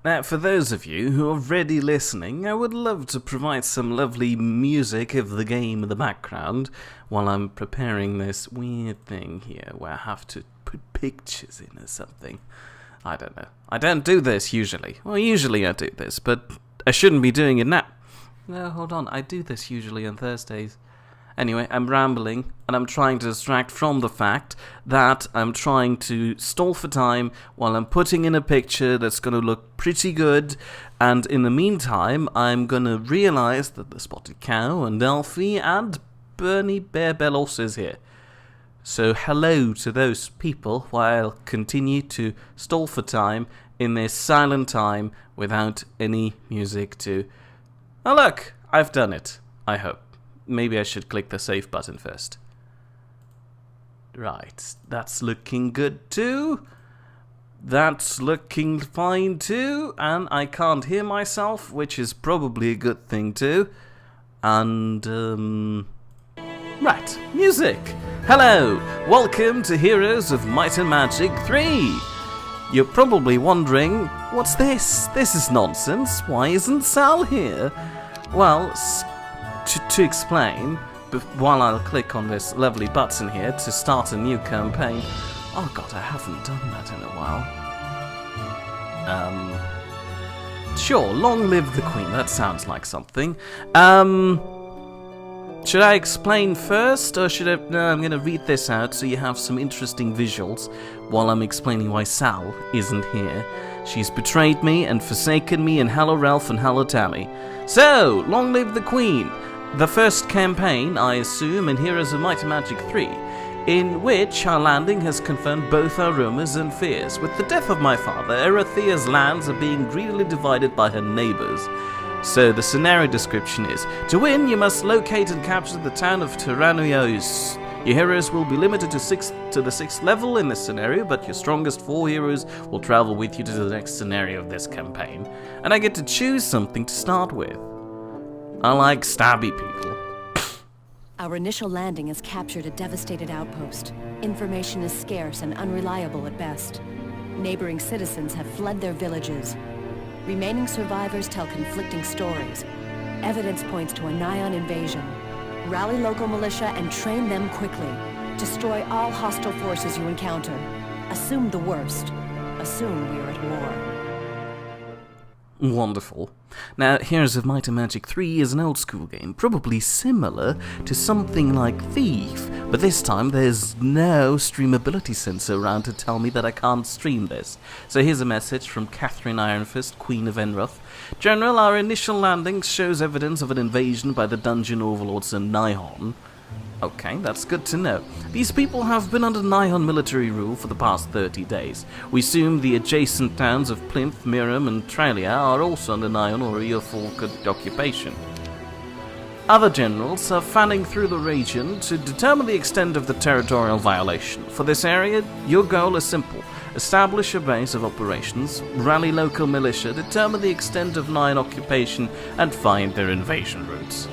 Now, for those of you who are already listening, I would love to provide some lovely music of the game in the background while I'm preparing this weird thing here where I have to put pictures in or something. I don't know. I don't do this usually. Well, usually I do this, but I shouldn't be doing it now. No, hold on. I do this usually on Thursdays. Anyway, I'm rambling, and I'm trying to distract from the fact that I'm trying to stall for time while I'm putting in a picture that's going to look pretty good, and in the meantime, I'm going to realize that the Spotted Cow and Alfie and Bernie Bearbell also is here. So hello to those people while I'll continue to stall for time in this silent time without any music to... Oh look, I've done it, I hope. Maybe I should click the save button first. Right, that's looking good too. That's looking fine too, and I can't hear myself, which is probably a good thing too. And, right, music! Hello! Welcome to Heroes of Might and Magic 3! You're probably wondering, what's this? This is nonsense. Why isn't Sal here? Well, to explain, while I'll click on this lovely button here to start a new campaign. Oh god, I haven't done that in a while. Sure, long live the Queen, that sounds like something. Should I explain first, or should I... No, I'm going to read this out so you have some interesting visuals while I'm explaining why Sal isn't here. She's betrayed me and forsaken me in Hello Ralph and Hello Tammy. So, long live the Queen! The first campaign, I assume, in Heroes of Might and Magic 3, in which our landing has confirmed both our rumors and fears. With the death of my father, Erethea's lands are being greedily divided by her neighbors. So the scenario description is, to win, you must locate and capture the town of Tyrannoios. Your heroes will be limited to the 6th level in this scenario, but your strongest 4 heroes will travel with you to the next scenario of this campaign. And I get to choose something to start with. I like stabby people. Our initial landing has captured a devastated outpost. Information is scarce and unreliable at best. Neighboring citizens have fled their villages. Remaining survivors tell conflicting stories. Evidence points to a Nyan invasion. Rally local militia and train them quickly. Destroy all hostile forces you encounter. Assume the worst. Assume we are at war. Wonderful. Now, Heroes of Might and Magic 3 is an old-school game, probably similar to something like Thief, but this time there's no streamability sensor around to tell me that I can't stream this. So here's a message from Catherine Ironfist, Queen of Enroth. General, our initial landing shows evidence of an invasion by the dungeon overlords in Nihon. Okay, that's good to know. These people have been under Nihon military rule for the past 30 days. We assume the adjacent towns of Plinth, Miram, and Tralia are also under Nihon or Eofolk occupation. Other generals are fanning through the region to determine the extent of the territorial violation. For this area, your goal is simple. Establish a base of operations, rally local militia, determine the extent of Nihon occupation, and find their invasion routes.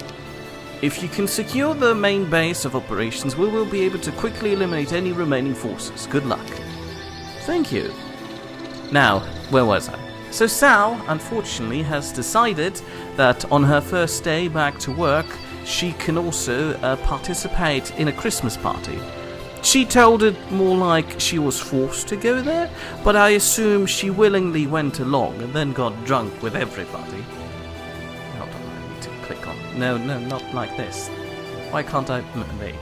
If you can secure the main base of operations, we will be able to quickly eliminate any remaining forces. Good luck. Thank you. Now, where was I? So Sal, unfortunately, has decided that on her first day back to work, she can also participate in a Christmas party. She told it more like she was forced to go there, but I assume she willingly went along and then got drunk with everybody. No, not like this. Why can't I... There you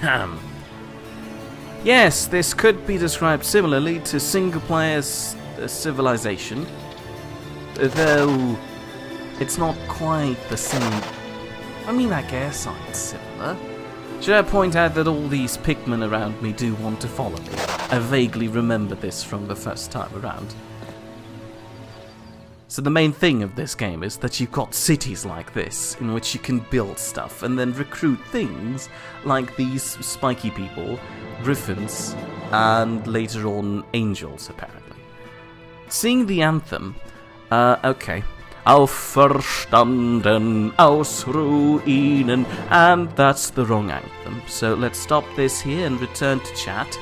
go. Yes, this could be described similarly to single-player Civilization, though it's not quite the same. I mean, I guess it's similar. Should I point out that all these Pikmin around me do want to follow me? I vaguely remember this from the first time around. So the main thing of this game is that you've got cities like this, in which you can build stuff and then recruit things like these spiky people, griffins, and later on angels, apparently. Seeing the anthem, okay. Auferstanden aus Ruinen, and that's the wrong anthem. So let's stop this here and return to chat.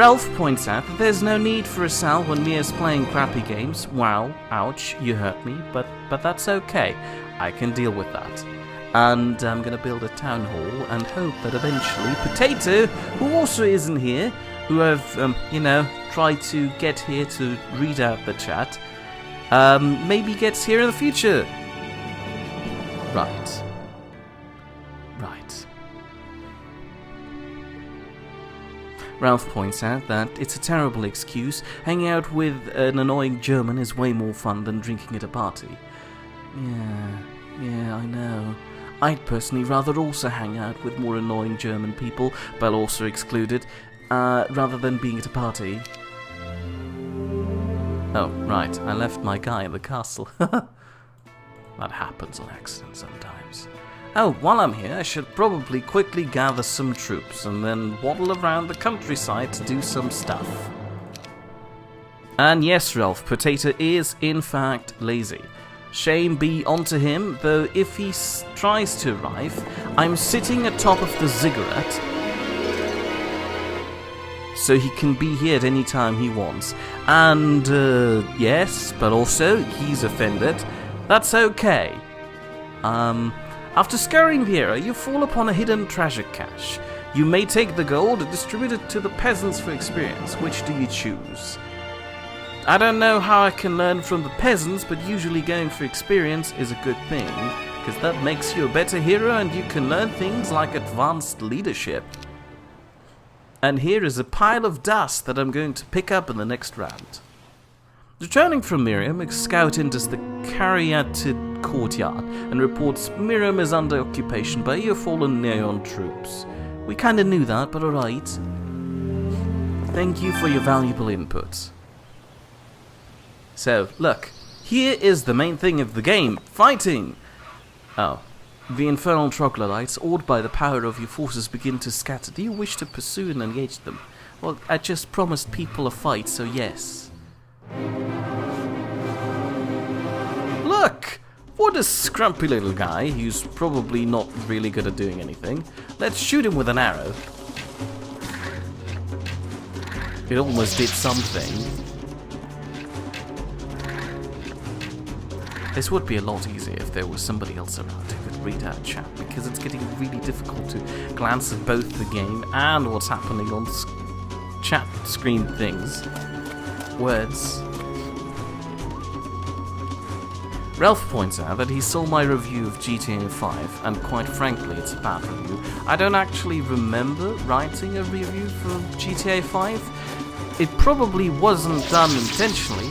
Ralph points out that there's no need for a Sal when Mia's playing crappy games. Wow, ouch, you hurt me, but that's okay. I can deal with that. And I'm gonna build a town hall and hope that eventually Potato, who also isn't here, who I've, tried to get here to read out the chat, maybe gets here in the future. Right. Ralph points out that it's a terrible excuse. Hanging out with an annoying German is way more fun than drinking at a party. Yeah, I know. I'd personally rather also hang out with more annoying German people, but also excluded, rather than being at a party. Oh, right, I left my guy in the castle. That happens on accident sometimes. Oh, while I'm here, I should probably quickly gather some troops and then waddle around the countryside to do some stuff. And yes, Ralph, Potato is, in fact, lazy. Shame be onto him, though if he tries to arrive, I'm sitting atop of the ziggurat, so he can be here at any time he wants. And, yes, but also, he's offended. That's okay. After scouring the area, you fall upon a hidden treasure cache. You may take the gold and distribute it to the peasants for experience. Which do you choose? I don't know how I can learn from the peasants, but usually going for experience is a good thing, because that makes you a better hero and you can learn things like advanced leadership. And here is a pile of dust that I'm going to pick up in the next round. Returning from Miriam, a scout enters the caryatid courtyard and reports Miriam is under occupation by your fallen Neon troops. We kinda knew that, but alright. Thank you for your valuable input. So, look, here is the main thing of the game, fighting! Oh. The infernal troglodytes, awed by the power of your forces, begin to scatter. Do you wish to pursue and engage them? Well, I just promised people a fight, so yes. Look! What a scrumpy little guy who's probably not really good at doing anything. Let's shoot him with an arrow. It almost did something. This would be a lot easier if there was somebody else around who could read out chat, because it's getting really difficult to glance at both the game and what's happening on chat screen things. Words. Ralph points out that he saw my review of GTA 5, and quite frankly it's a bad review. I don't actually remember writing a review for GTA 5. It probably wasn't done intentionally,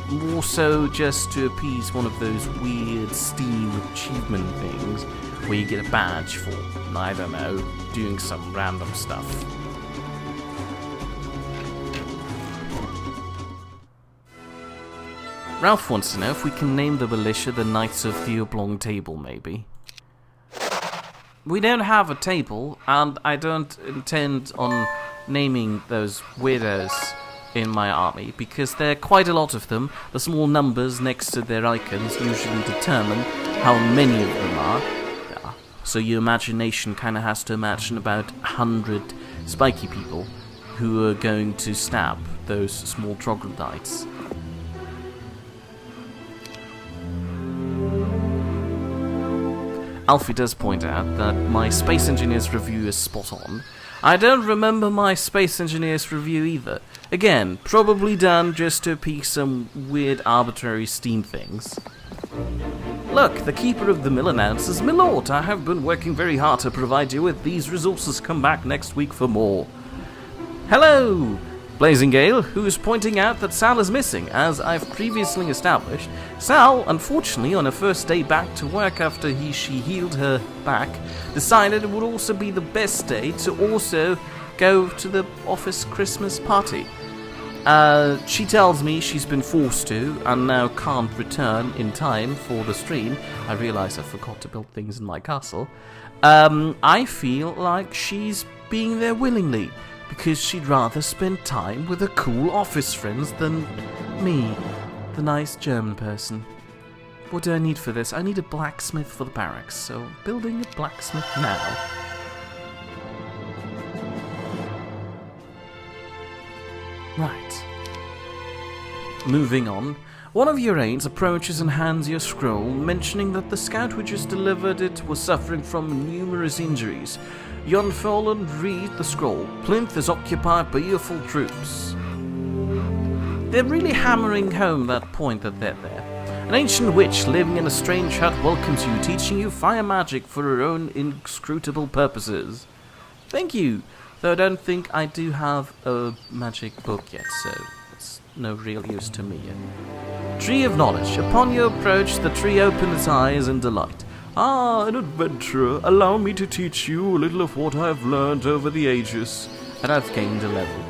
more so just to appease one of those weird Steam achievement things where you get a badge for, I don't know, doing some random stuff. Ralph wants to know if we can name the militia the Knights of the Oblong Table, maybe. We don't have a table, and I don't intend on naming those weirdos in my army, because there are quite a lot of them. The small numbers next to their icons usually determine how many of them are. Yeah. So your imagination kind of has to imagine about 100 spiky people who are going to stab those small troglodytes. Alfie does point out that my Space Engineers review is spot on. I don't remember my Space Engineers review either. Again, probably done just to appease some weird arbitrary Steam things. Look, the Keeper of the Mill announces, "Milord, I have been working very hard to provide you with these resources. Come back next week for more." Hello! Blazing Gale, who is pointing out that Sal is missing. As I've previously established, Sal, unfortunately on her first day back to work after she healed her back, decided it would also be the best day to also go to the office Christmas party. She tells me she's been forced to, and now can't return in time for the stream. I realise I forgot to build things in my castle. I feel like she's being there willingly, because she'd rather spend time with her cool office friends than me, the nice German person. What do I need for this? I need a blacksmith for the barracks, so building a blacksmith now. Right. Moving on. One of your aides approaches and hands you a scroll, mentioning that the scout who just delivered it was suffering from numerous injuries. You unfold and read the scroll. Plinth is occupied by your full troops. They're really hammering home that point that they're there. An ancient witch living in a strange hut welcomes you, teaching you fire magic for her own inscrutable purposes. Thank you, though I don't think I do have a magic book yet, so it's no real use to me yet. Tree of Knowledge. Upon your approach, the tree opens its eyes in delight. Ah, an adventurer, allow me to teach you a little of what I have learned over the ages, and I've gained a level.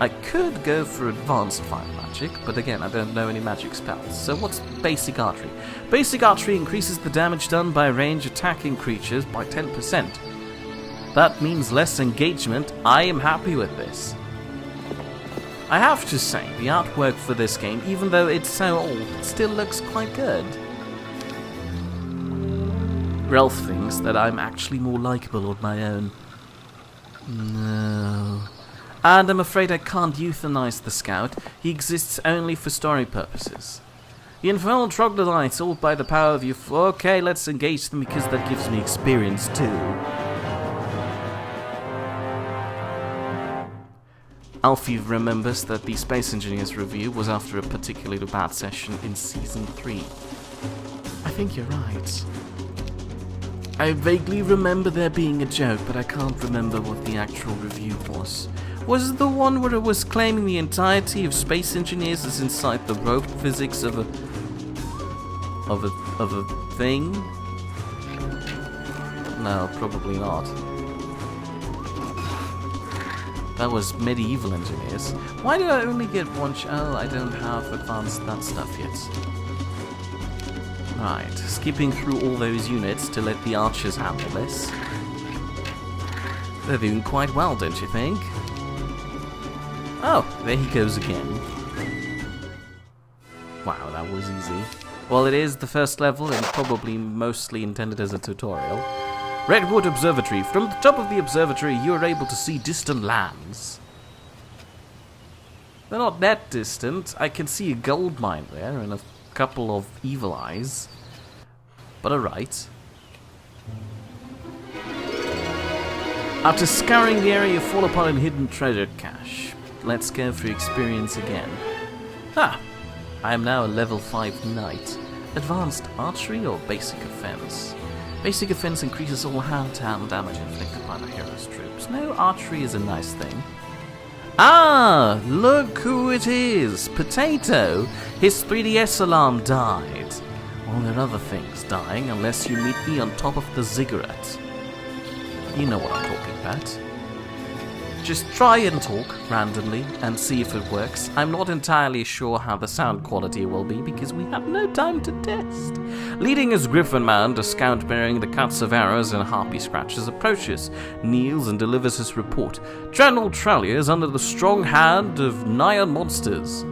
I could go for advanced fire magic, but again, I don't know any magic spells. So what's basic archery? Basic archery increases the damage done by range attacking creatures by 10%. That means less engagement. I am happy with this. I have to say, the artwork for this game, even though it's so old, it still looks quite good. Ralph thinks that I'm actually more likable on my own. No. And I'm afraid I can't euthanize the scout. He exists only for story purposes. The infernal troglodytes, all by the power of you. Okay, let's engage them because that gives me experience too. Alfie remembers that the Space Engineers review was after a particularly bad session in Season 3. I think you're right. I vaguely remember there being a joke, but I can't remember what the actual review was. Was it the one where it was claiming the entirety of Space Engineers is inside the rope physics of a thing? No, probably not. That was Medieval Engineers. Why do I only get one oh, I don't have advanced that stuff yet. Right, skipping through all those units to let the archers handle this. They're doing quite well, don't you think? Oh, there he goes again. Wow, that was easy. Well, it is the first level and probably mostly intended as a tutorial. Redwood Observatory. From the top of the observatory, you are able to see distant lands. They're not that distant. I can see a gold mine there and a couple of evil eyes. But alright. After scouring the area, you fall upon a hidden treasure cache. Let's go for experience again. Ah! I am now a level 5 knight. Advanced archery or basic offense? Basic offense increases all hand-to-hand damage inflicted by the hero's troops. No, archery is a nice thing. Ah! Look who it is! Potato! His 3DS alarm died. Well, there are other things dying unless you meet me on top of the ziggurat. You know what I'm talking about. Just try and talk randomly and see if it works. I'm not entirely sure how the sound quality will be because we have no time to test. Leading his griffin man, the scout bearing the cuts of arrows and harpy scratches approaches, kneels and delivers his report. General Trallier is under the strong hand of Nyan monsters.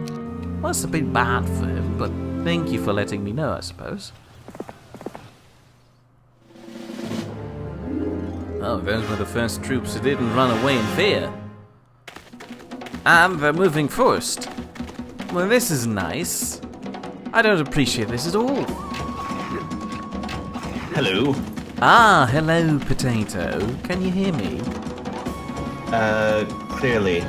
Well, it's a bit bad for him, but thank you for letting me know, I suppose. Oh, those were the first troops who didn't run away in fear. And they're moving first. Well, this is nice. I don't appreciate this at all. Hello. Ah, hello, Potato. Can you hear me? Clearly.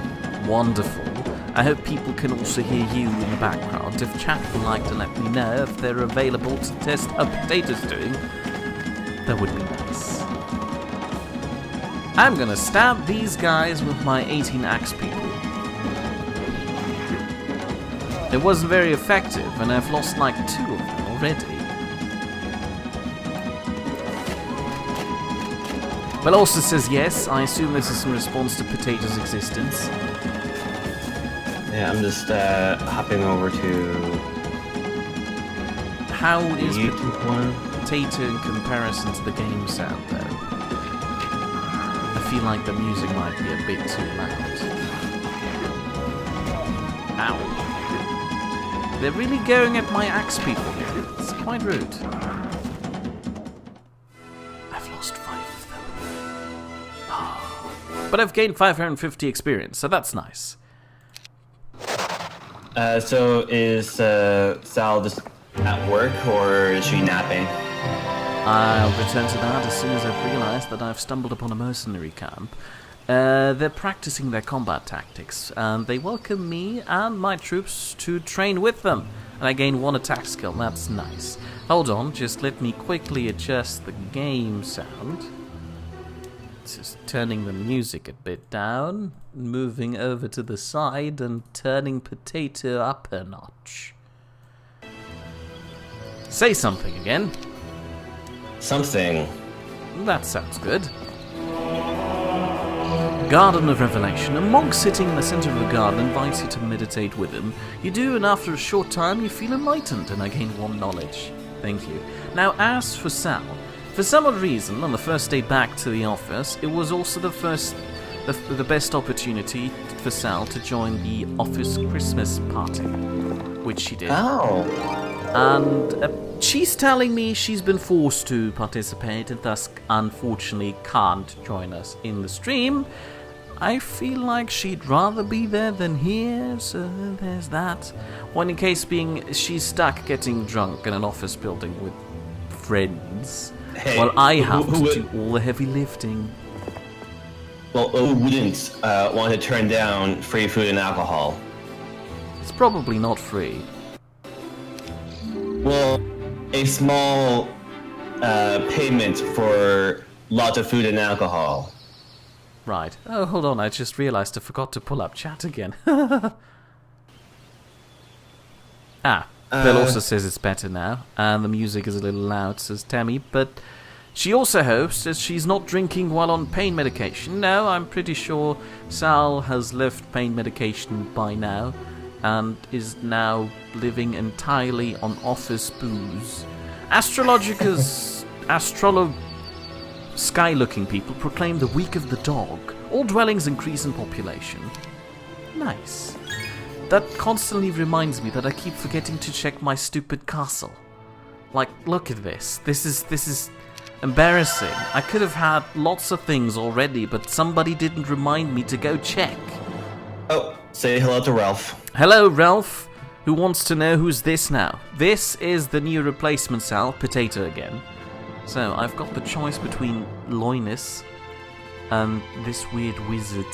Wonderful. I hope people can also hear you in the background. If chat would like to let me know if they're available to test how Potato's doing, that would be nice. I'm gonna stab these guys with my 18 axe people. It wasn't very effective, and I've lost like 2 of them already. Well, also says yes. I assume this is in response to Potato's existence. Yeah, I'm just hopping over to. How is YouTube one? Potato in comparison to the game sound, though? I feel like the music might be a bit too loud. Ow. They're really going at my axe people here. It's quite rude. I've lost 5 of them. Oh. But I've gained 550 experience, so that's nice. So is Sal just at work or is she napping? I'll return to that as soon as I've realized that I've stumbled upon a mercenary camp. They're practicing their combat tactics, and they welcome me and my troops to train with them. And I gain 1 attack skill, that's nice. Hold on, just let me quickly adjust the game sound. Just turning the music a bit down, moving over to the side, and turning Potato up a notch. Say something again. Something. That sounds good. Garden of Revelation. A monk sitting in the center of the garden invites you to meditate with him. You do, and after a short time you feel enlightened, and I gain 1 knowledge. Thank you. Now, as for Sal, for some odd reason, on the first day back to the office, it was also the best opportunity for Sal to join the office Christmas party, which she did. Oh. And she's telling me she's been forced to participate and thus unfortunately can't join us in the stream. I feel like she'd rather be there than here, so there's that. One in case being she's stuck getting drunk in an office building with friends, Hey, while I have who to do all the heavy lifting. Well, who wouldn't want to turn down free food and alcohol? It's probably not free. Well, a small payment for lots of food and alcohol. Right. Oh, hold on, I just realized I forgot to pull up chat again. Bill also says it's better now, and the music is a little loud, says Tammy, but she also hopes that she's not drinking while on pain medication. No, I'm pretty sure Sal has left pain medication by now, and is now living entirely on office booze. Sky-looking people proclaim the week of the dog. All dwellings increase in population. Nice. That constantly reminds me that I keep forgetting to check my stupid castle. Like, look at this. This is embarrassing. I could have had lots of things already, but somebody didn't remind me to go check. Oh, say hello to Ralph. Hello, Ralph. Who wants to know who's this now? This is the new replacement Sal, Potato again. So, I've got the choice between Loinus and this weird wizard.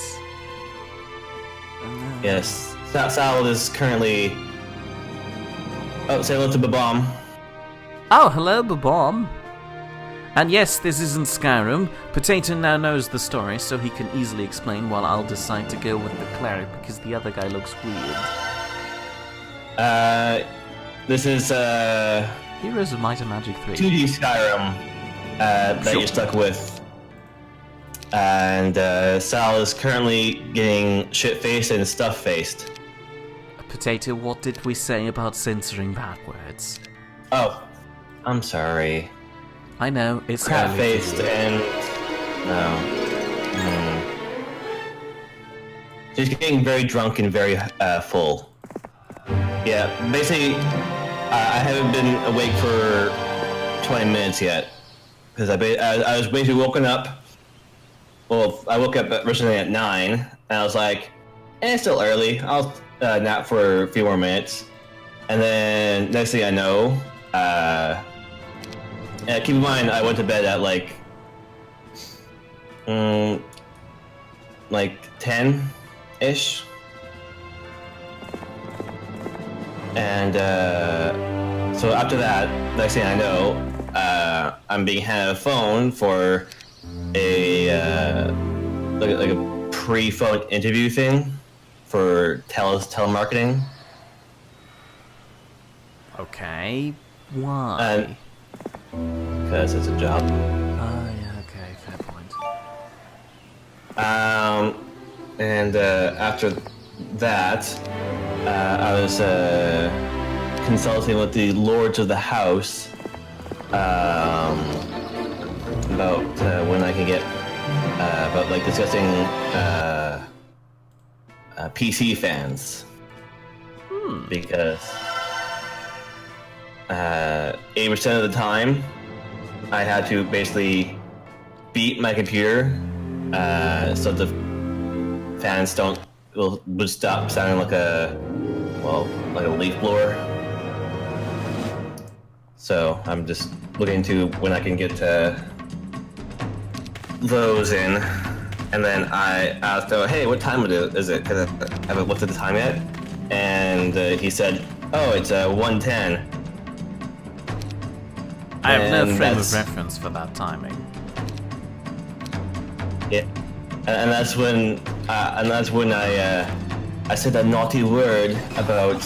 Yes, Sal is currently... Oh, say hello to Babam. Oh, hello, Babam. And yes, this isn't Skyrim. Potato now knows the story, so he can easily explain while I'll decide to go with the cleric because the other guy looks weird. This is, Heroes of Might and Magic 3. 2D Skyrim, that Sure. you're stuck with. And, Sal is currently getting shit-faced and stuff-faced. Potato, what did we say about censoring bad words? Oh, I'm sorry. I know, it's Crap-faced early. and... No. She's getting very drunk and very, full. Yeah, basically, I haven't been awake for 20 minutes yet. Because I was basically woken up. Well, I woke up originally at 9, and I was like, it's still early. I'll nap for a few more minutes. And then, next thing I know, keep in mind, I went to bed at like 10-ish. And so after that, next thing I know, I'm being handed a phone for a like a pre-phone interview thing for telemarketing. Okay, why? Because it's a job. Oh, yeah, okay, fair point. And after that, I was consulting with the lords of the house about when I can get about like discussing PC fans because 80% of the time I had to basically beat my computer so the fans would stop sounding like a well, like a leaf blower. So I'm just looking to when I can get those in, and then I asked, "Oh, hey, what time is it? Because I haven't looked at the time yet." And he said, "Oh, it's 1:10." I have no frame of reference for that timing. Yeah, and that's when I said a naughty word about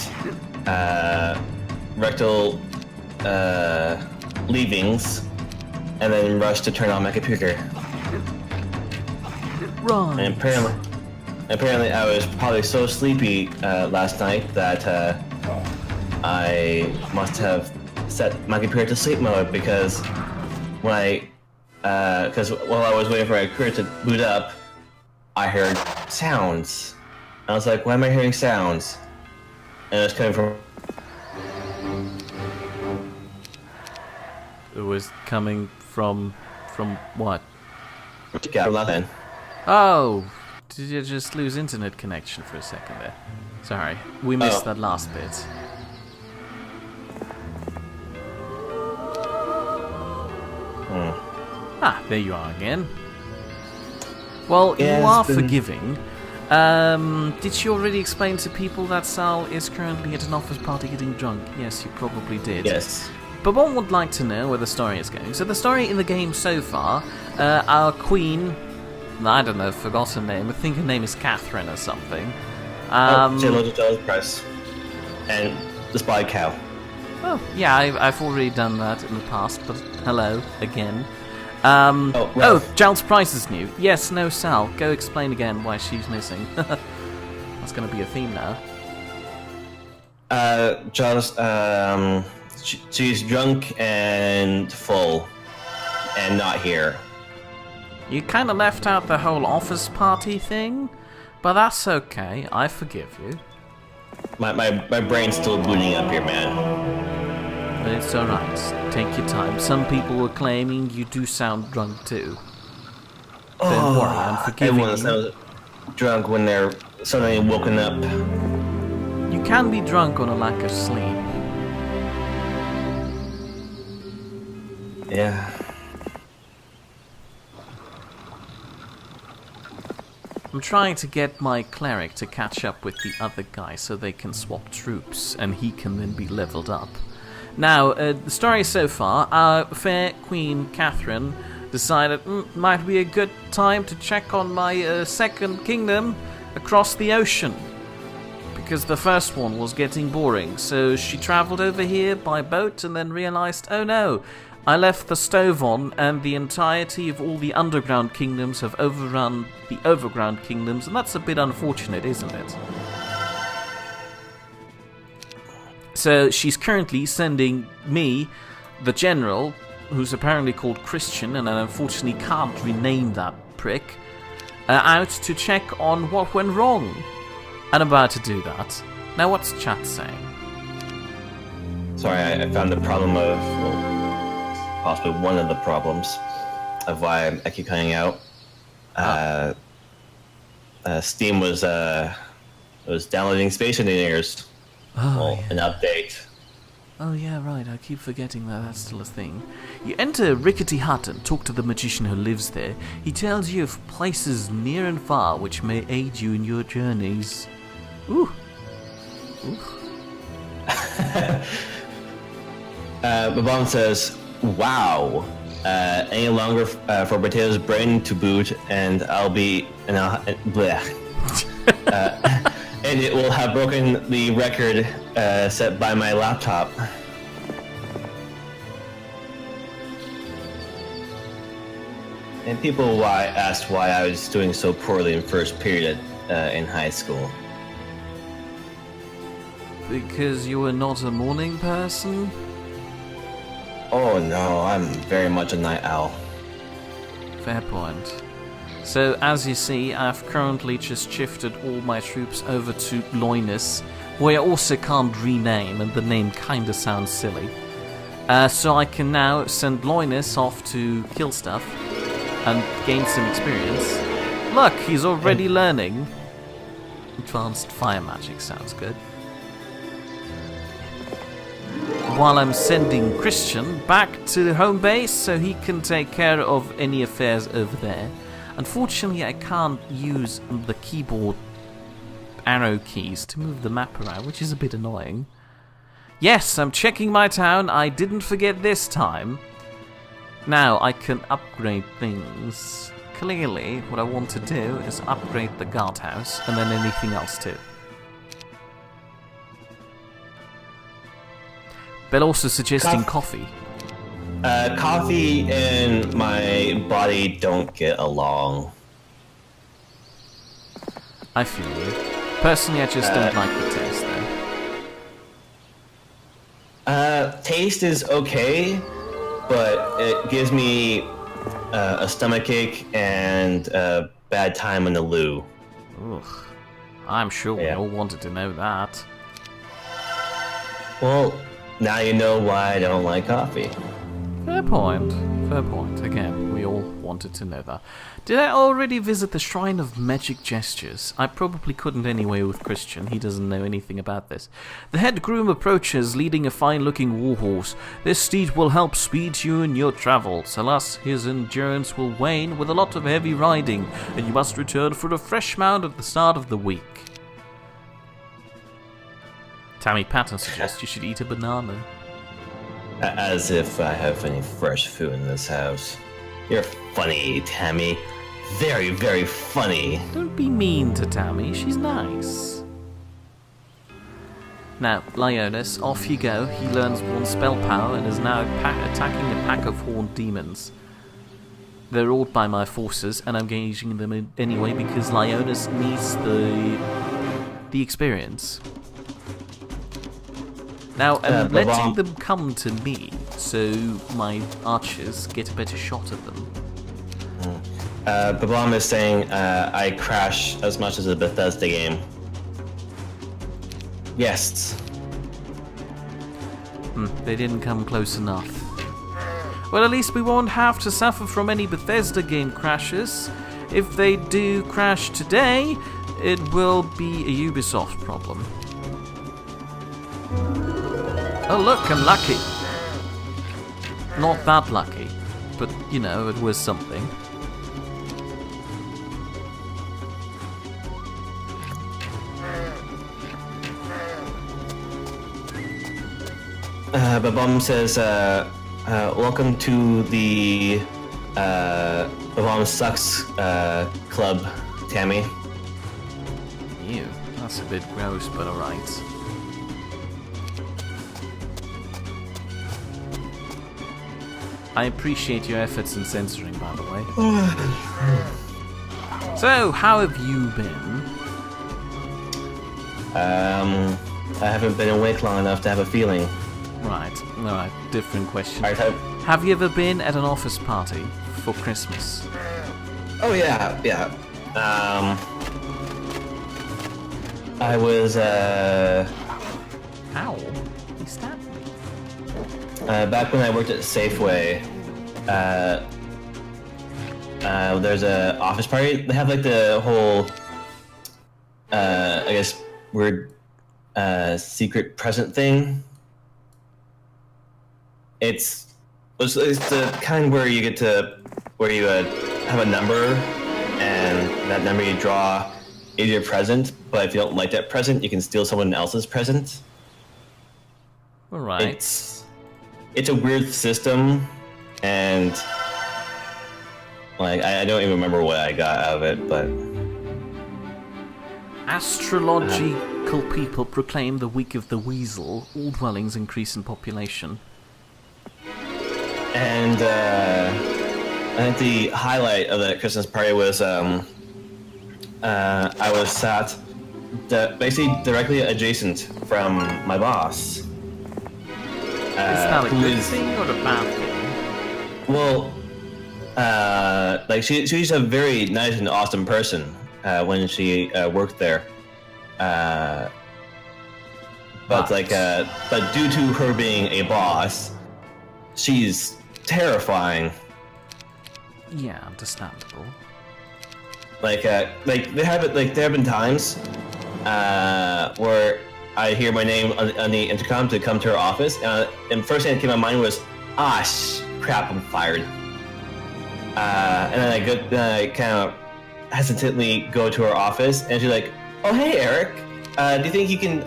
rectal leavings, and then rushed to turn on my computer. Right. And apparently, I was probably so sleepy last night that I must have set my computer to sleep mode because while I was waiting for my computer to boot up, I heard sounds. I was like, "Why am I hearing sounds?" And it was coming from. It was coming from what? Yeah, nothing. Oh, did you just lose internet connection for a second there? Sorry, we missed that last bit. Ah, there you are again. Well, Yeah, you are it's been- forgiving. Did she already explain to people that Sal is currently at an office party getting drunk? Yes, you probably did. Yes. But one would like to know where the story is going. So the story in the game so far, our queen, I don't know, forgot her name. I think her name is Catherine or something. Say hello to Charles Price. And the spy cow. Oh, yeah, I've already done that in the past, but hello again. Ralph. Giles Price is new. Yes, no, Sal. Go explain again why she's missing. That's going to be a theme now. Charles, she's drunk and full, and not here. You kind of left out the whole office party thing, but that's okay. I forgive you. My brain's still booting up here, man. But it's alright. Take your time. Some people were claiming you do sound drunk too. Don't worry, I'm forgiving Everyone you. sounds drunk when they're suddenly woken up. You can be drunk on a lack of sleep. Yeah. I'm trying to get my cleric to catch up with the other guy so they can swap troops and he can then be leveled up. Now, the story so far, our fair Queen Catherine decided might be a good time to check on my second kingdom across the ocean. Because the first one was getting boring, so she travelled over here by boat and then realised, oh no, I left the stove on and the entirety of all the underground kingdoms have overrun the overground kingdoms, and that's a bit unfortunate, isn't it? So she's currently sending me, the general, who's apparently called Christian, and I unfortunately can't rename that prick, out to check on what went wrong. I'm about to do that. Now what's chat saying? Sorry, I found the problem of, well, possibly one of the problems of why I keep cutting out. Steam was downloading Space Engineers. An update. Oh yeah, right, I keep forgetting that that's still a thing. You enter a rickety hut and talk to the magician who lives there. He tells you of places near and far which may aid you in your journeys. Ooh. Babam says, "Wow, any longer for Potato's brain to boot, and bleh. And it will have broken the record set by my laptop." And people asked why I was doing so poorly in first period in high school. Because you were not a morning person? Oh no, I'm very much a night owl. Fair point. So, as you see, I've currently just shifted all my troops over to Loinus, who I also can't rename, and the name kinda sounds silly. So I can now send Loinus off to kill stuff and gain some experience. Look, he's already learning. Advanced fire magic sounds good. while I'm sending Christian back to the home base so he can take care of any affairs over there. Unfortunately, I can't use the keyboard arrow keys to move the map around, which is a bit annoying. Yes, I'm checking my town. I didn't forget this time. Now I can upgrade things. Clearly, what I want to do is upgrade the guardhouse and then anything else too. But also suggesting coffee. Coffee and my body don't get along. I feel you. Personally, I just don't like the taste, though. Taste is okay, but it gives me a stomachache and a bad time in the loo. Ugh. I'm sure we all wanted to know that. Well, now you know why I don't like coffee. Fair point. Fair point. Again, we all wanted to know that. Did I already visit the Shrine of Magic Gestures? I probably couldn't anyway with Christian. He doesn't know anything about this. The head groom approaches, leading a fine-looking warhorse. This steed will help speed you in your travels. Alas, his endurance will wane with a lot of heavy riding, and you must return for a fresh mount at the start of the week. Tammy Patton suggests you should eat a banana. As if I have any fresh food in this house. You're funny, Tammy. Very, very funny. Don't be mean to Tammy, she's nice. Now, Lionis, off you go. He learns one spell power and is now attacking a pack of horned demons. They're awed by my forces, and I'm engaging them anyway because Lionis needs the experience. Now, I'm letting them come to me, so my archers get a better shot at them. Babam is saying I crash as much as a Bethesda game. Yes. They didn't come close enough. Well, at least we won't have to suffer from any Bethesda game crashes. If they do crash today, it will be a Ubisoft problem. Oh look, I'm lucky. Not that lucky, but you know, it was something. Babam says, welcome to the Babam Sucks Club, Tammy. Ew, that's a bit gross, but alright. I appreciate your efforts in censoring, by the way. So, how have you been? I haven't been awake long enough to have a feeling. Right, alright, different question. Alright, Have you ever been at an office party for Christmas? oh yeah. I was, Ow, he stabbed me. back when I worked at Safeway, there's a office party. They have like the whole, I guess, weird, secret present thing. It's the kind where you have a number, and that number you draw is your present. But if you don't like that present, you can steal someone else's present. Alright. It's a weird system, and like I don't even remember what I got out of it, but Astrological people proclaim the week of the weasel. All dwellings increase in population. and I think the highlight of that Christmas party was I was sat basically directly adjacent from my boss. Is that a good thing or a bad thing? Well, like she's a very nice and awesome person when she worked there. But but due to her being a boss, she's terrifying. Yeah, understandable. There have been times where I hear my name on the intercom to come to her office, and first thing that came to my mind was, crap, I'm fired. And then I kind of hesitantly go to her office, and she's like, "Oh, hey, Eric. Do you think you can do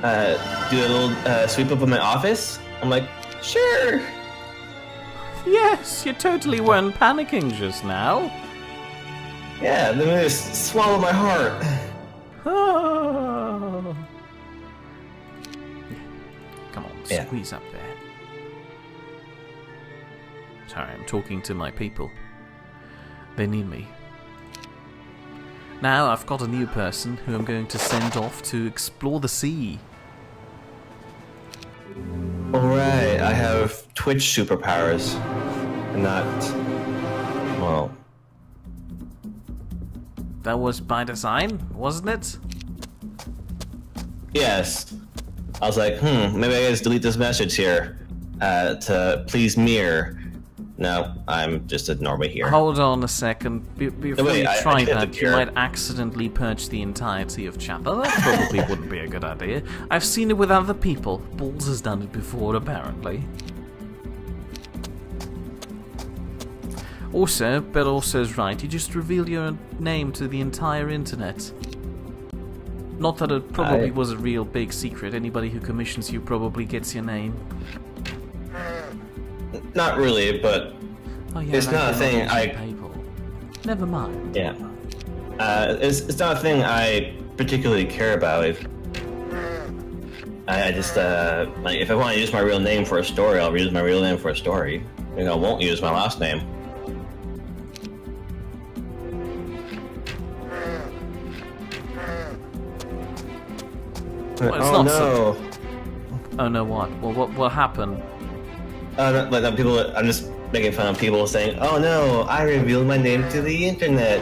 a little sweep up of my office?" I'm like, "Sure." Yes, you totally weren't panicking just now. Yeah, let me just swallow my heart. Oh. Come on, Yeah. squeeze up there. Sorry, I'm talking to my people. They need me. Now I've got a new person who I'm going to send off to explore the sea. Alright, I have Twitch superpowers. And not... well... That was by design, wasn't it? Yes. I was like, maybe I just delete this message here. To please Mir. No, I'm just a normie here. Hold on a second. Before wait, you I try did that, the you mirror. might accidentally purge the entirety of chat. Well, that probably wouldn't be a good idea. I've seen it with other people. Balls has done it before, apparently. Also, Bell also is right. You just reveal your name to the entire internet. Not that it probably was a real big secret. Anybody who commissions you probably gets your name. Not really, but... Oh yeah, It's that not a could thing not I- mention PayPal. Never mind. yeah. It's not a thing I particularly care about. I just, like, if I want to use my real name for a story, I'll use my real name for a story. I won't use my last name. Well, it's oh not no! Oh no, what? Well, what happened? Like people, I'm just making fun of people saying, "Oh no, I revealed my name to the internet."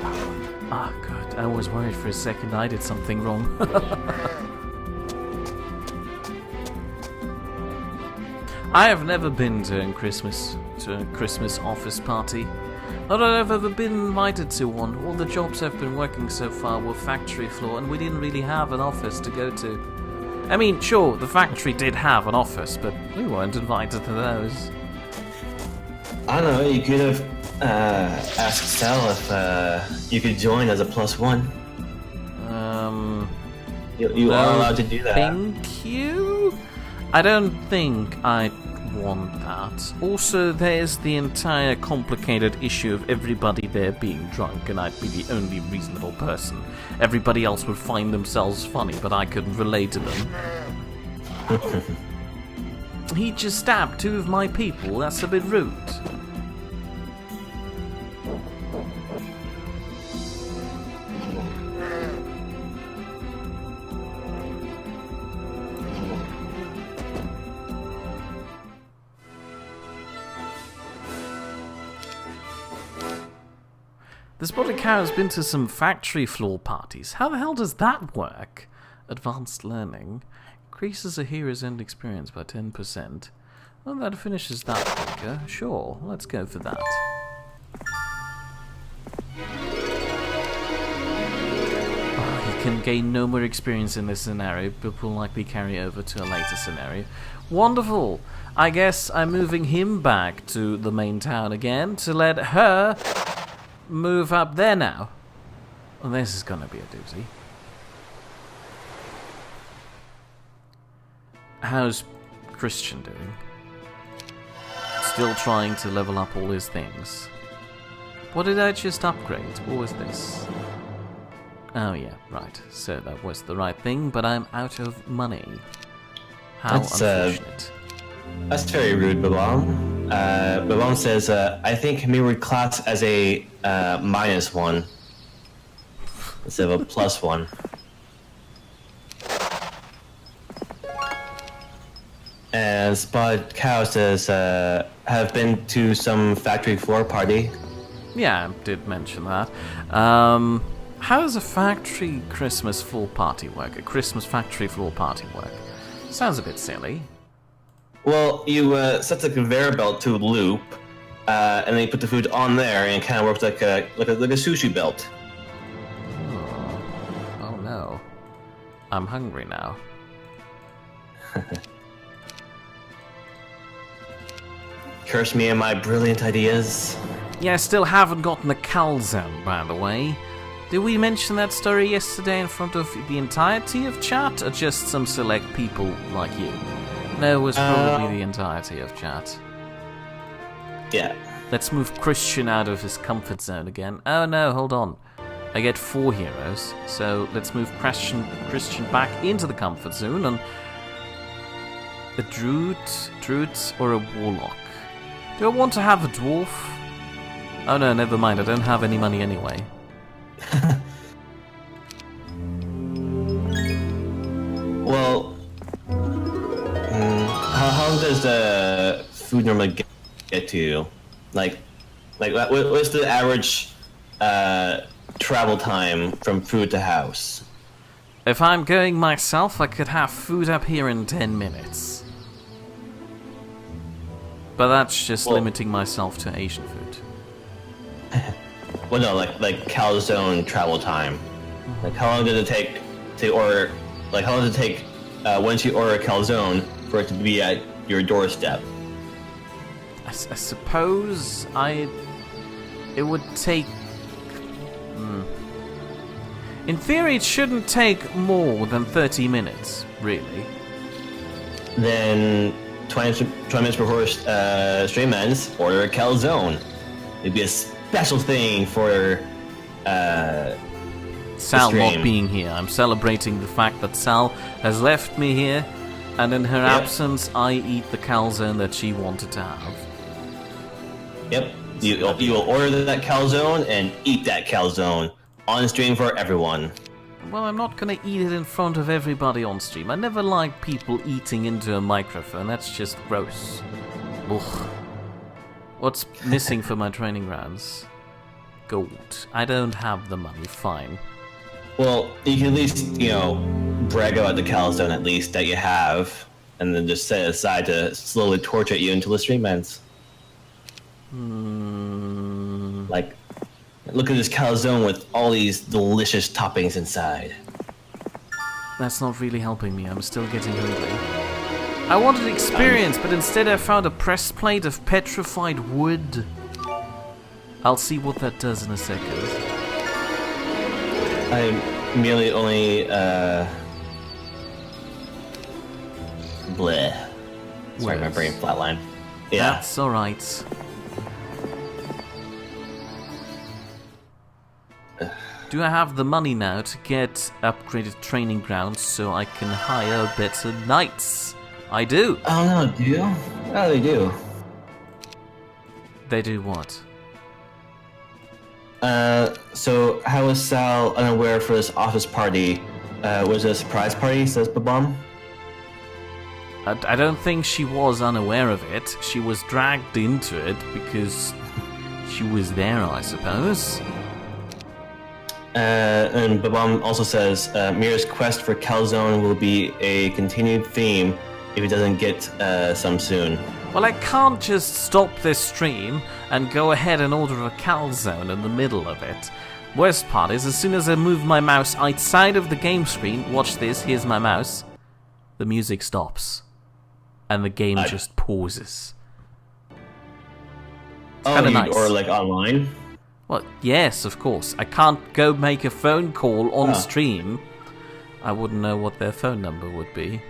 Ah, God, I was worried for a second I did something wrong. I have never been to a Christmas office party. Not that I've ever been invited to one. All the jobs I've been working so far were factory floor, and we didn't really have an office to go to. I mean, sure, the factory did have an office, but we weren't invited to those. I don't know. You could have asked Sal if you could join as a +1. You are allowed to do that. Thank you. I don't think I want that. Also, there's the entire complicated issue of everybody there being drunk, and I'd be the only reasonable person. Everybody else would find themselves funny, but I couldn't relate to them. He just stabbed 2 of my people. That's a bit rude. The Spotted Cow has been to some factory floor parties. How the hell does that work? Advanced learning. Increases a hero's end experience by 10%. Well, that finishes that quicker. Sure, let's go for that. Oh, he can gain no more experience in this scenario, but will likely carry over to a later scenario. Wonderful! I guess I'm moving him back to the main town again to let her move up there now. Well, this is gonna be a doozy. How's Christian doing? Still trying to level up all his things. What did I just upgrade? What was this? Oh yeah, right. So that was the right thing, but I'm out of money. How unfortunate. That's very rude, Babam. Babam says, I think me would class as a -1 instead of a +1. And Spotted Cow says, have been to some factory floor party. Yeah, I did mention that. How does a factory Christmas floor party work? A Christmas factory floor party work? Sounds a bit silly. Well, you set the conveyor belt to a loop, and then you put the food on there, and it kind of works like a sushi belt. Oh no. I'm hungry now. Curse me and my brilliant ideas. Yeah, I still haven't gotten a calzone, by the way. Did we mention that story yesterday in front of the entirety of chat, or just some select people like you? No, it was probably the entirety of chat. Yeah. Let's move Christian out of his comfort zone again. Oh no, hold on. I get 4 heroes, so let's move Christian back into the comfort zone on a druid, or a warlock. Do I want to have a dwarf? Oh no, never mind, I don't have any money anyway. Well, how long does the food normally get to you? Like, what's the average travel time from food to house? If I'm going myself, I could have food up here in 10 minutes. But that's just limiting myself to Asian food. Well, no, like calzone travel time. Like, how long does it take to order? Like, how long does it take once you order a calzone for it to be at your doorstep? I suppose it would take. In theory, it shouldn't take more than 30 minutes, really. Then 20 minutes before stream ends, order a calzone. It'd be a special thing for Sal stream. not being here. I'm celebrating the fact that Sal has left me here, and in her absence, I eat the calzone that she wanted to have. Yep. You will order that calzone and eat that calzone on stream for everyone. Well, I'm not gonna eat it in front of everybody on stream. I never like people eating into a microphone. That's just gross. Ugh. What's missing for my training grounds? Gold. I don't have the money. Fine. Well, you can at least, brag about the calzone at least that you have, and then just set it aside to slowly torture you until the stream ends. Like, look at this calzone with all these delicious toppings inside. That's not really helping me. I'm still getting hungry. I wanted experience, but instead I found a press plate of petrified wood. I'll see what that does in a second. I merely only, bleh. Sorry, my brain flatlined. Yeah. That's alright. Do I have the money now to get upgraded training grounds so I can hire better knights? I do. Oh no, do you? Oh, they do. They do what? So how was Sal unaware for this office party? Was it a surprise party, says Babam? I don't think she was unaware of it. She was dragged into it because she was there, I suppose. And Babam also says Mira's quest for calzone will be a continued theme if he doesn't get some soon. Well, I can't just stop this stream and go ahead and order a calzone in the middle of it. Worst part is, as soon as I move my mouse outside of the game screen, watch this, here's my mouse, the music stops. And the game just pauses. Oh, you nice. Or like online? Well, yes, of course. I can't go make a phone call on stream. I wouldn't know what their phone number would be.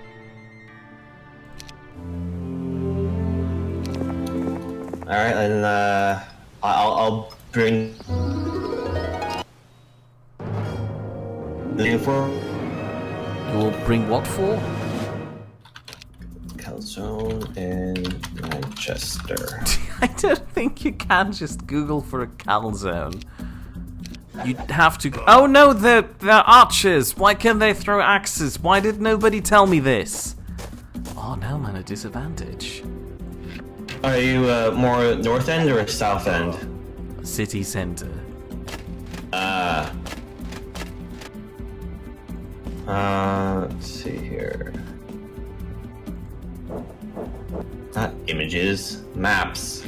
Alright, and I'll bring the info. You will bring what for? Calzone in Manchester. I don't think you can just Google for a calzone. You'd have to... Oh no, they're archers! Why can't they throw axes? Why did nobody tell me this? Oh, now I'm at a disadvantage. Are you more north end or south end? City center. Let's see here. Not images, maps.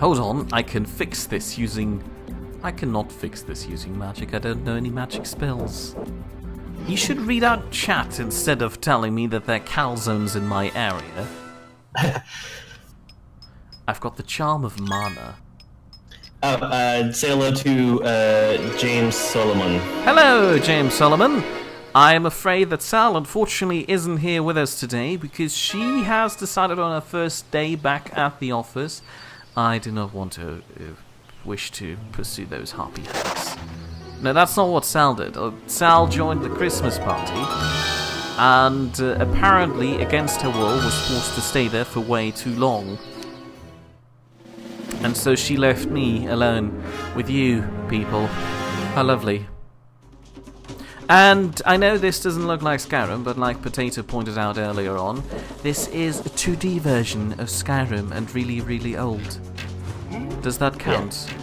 Hold on, I can fix this using I cannot fix this using magic. I don't know any magic spells. You should read out chat instead of telling me that there are calzones in my area. I've got the charm of mana. Say hello to James Solomon. Hello, James Solomon. I am afraid that Sal unfortunately isn't here with us today because she has decided on her first day back at the office. I do not want to wish to pursue those happy hacks. No, that's not what Sal did. Sal joined the Christmas party and apparently, against her will, was forced to stay there for way too long. And so she left me alone with you people. How lovely. And I know this doesn't look like Skyrim, but like Potato pointed out earlier on, this is a 2D version of Skyrim and really, really old. Does that count? Yeah.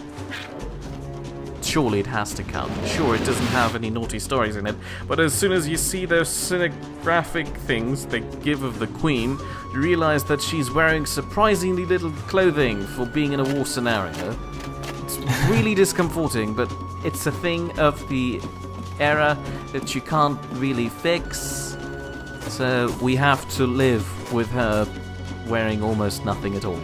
Surely it has to count. Sure, it doesn't have any naughty stories in it, but as soon as you see those cinematic things they give of the Queen, you realize that she's wearing surprisingly little clothing for being in a war scenario. It's really discomforting, but it's a thing of the era that you can't really fix, so we have to live with her wearing almost nothing at all.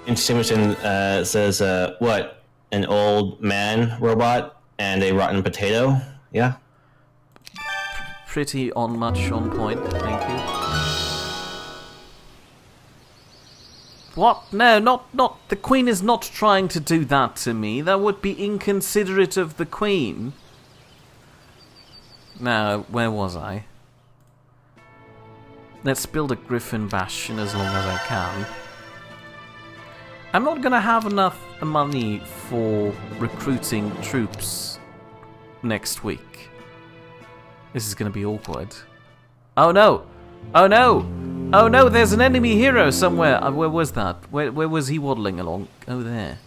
Simerton says, what? An old man robot and a rotten potato? Yeah? Pretty much on point, thank you. What? No, not. The Queen is not trying to do that to me. That would be inconsiderate of the Queen. Now, where was I? Let's build a Griffin Bastion as long as I can. I'm not gonna have enough money for recruiting troops next week. This is gonna be awkward. Oh no! Oh no! Oh no, there's an enemy hero somewhere! Where was that? Where was he waddling along? Oh, there.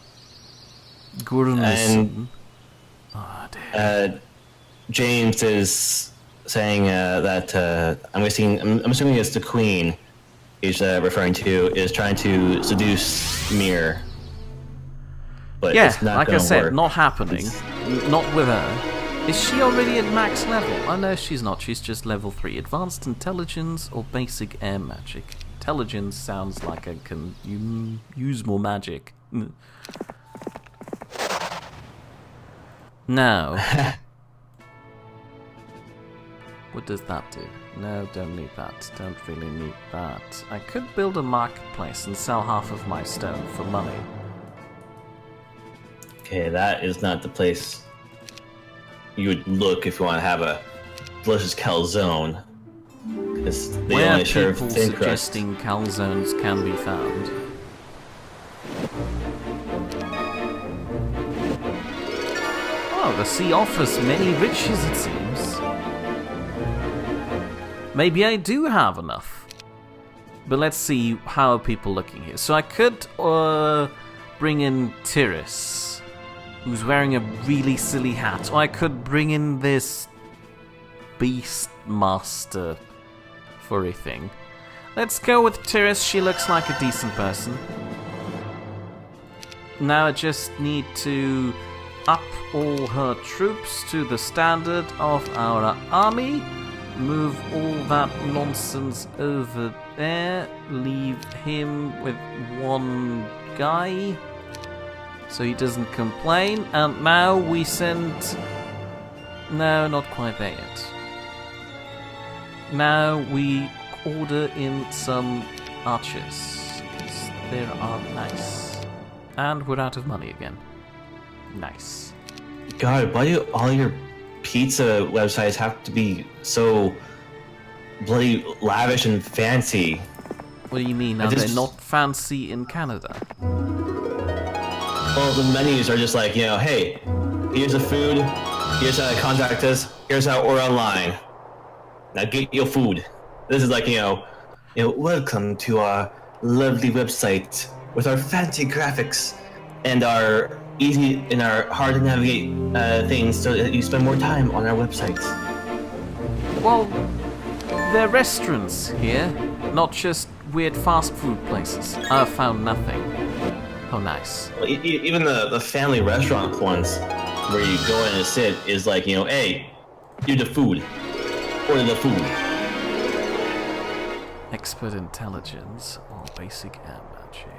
Gurnuson. Oh, dear. James is saying that I'm assuming it's the Queen he's referring to, is trying to seduce Mir. But yeah, it's not like I said, work. not happening. Not with her. Is she already at max level? Oh no, she's not. She's just level 3. Advanced Intelligence or Basic Air Magic? Intelligence sounds like I can use more magic. Now. What does that do? No, don't need that. Don't really need that. I could build a marketplace and sell half of my stone for money. Okay, that is not the place you would look if you want to have a delicious calzone. Because they where only serve people thin crust. suggesting calzones can be found. Oh, the sea offers many riches, it seems. Maybe I do have enough. But let's see, how are people looking here? So I could bring in Tiris, who's wearing a really silly hat. Or I could bring in this Beastmaster furry thing. Let's go with Tiris, she looks like a decent person. Now I just need to up all her troops to the standard of our army. Move all that nonsense over there. Leave him with one guy so he doesn't complain. And now we send... No, not quite there yet. Now we order in some archers. They are nice. And we're out of money again. Nice. God, why do all your pizza websites have to be so bloody lavish and fancy? What do you mean? Are they not fancy in Canada? Well, the menus are just like, you know, hey, here's the food, here's how to contact us, here's how to order online. Now get your food. This is like, you know, welcome to our lovely website with our fancy graphics and our easy and our hard to navigate things so that you spend more time on our website. Well, they're restaurants here, not just weird fast food places. I've found nothing. Oh, nice. Well, even the family restaurant ones, where you go in and sit, is like, you know, hey, you're the food. Order the food. Expert intelligence or basic air magic.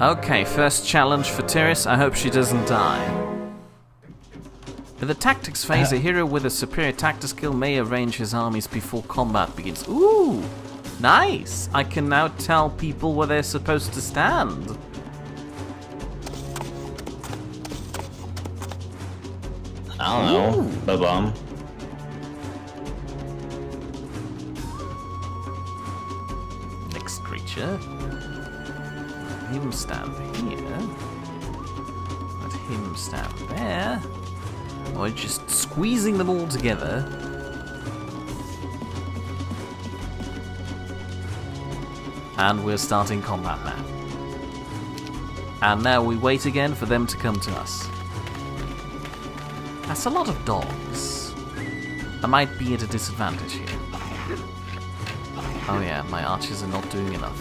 Okay, first challenge for Tiris. I hope she doesn't die. In the tactics phase, a hero with a superior tactics skill may arrange his armies before combat begins. Ooh, nice! I can now tell people where they're supposed to stand. I don't know. Ba-bum. Next creature. Let him stand here. Let him stand there. Or just squeezing them all together. And we're starting combat now. And now we wait again for them to come to us. That's a lot of dogs. I might be at a disadvantage here. Oh yeah, my archers are not doing enough.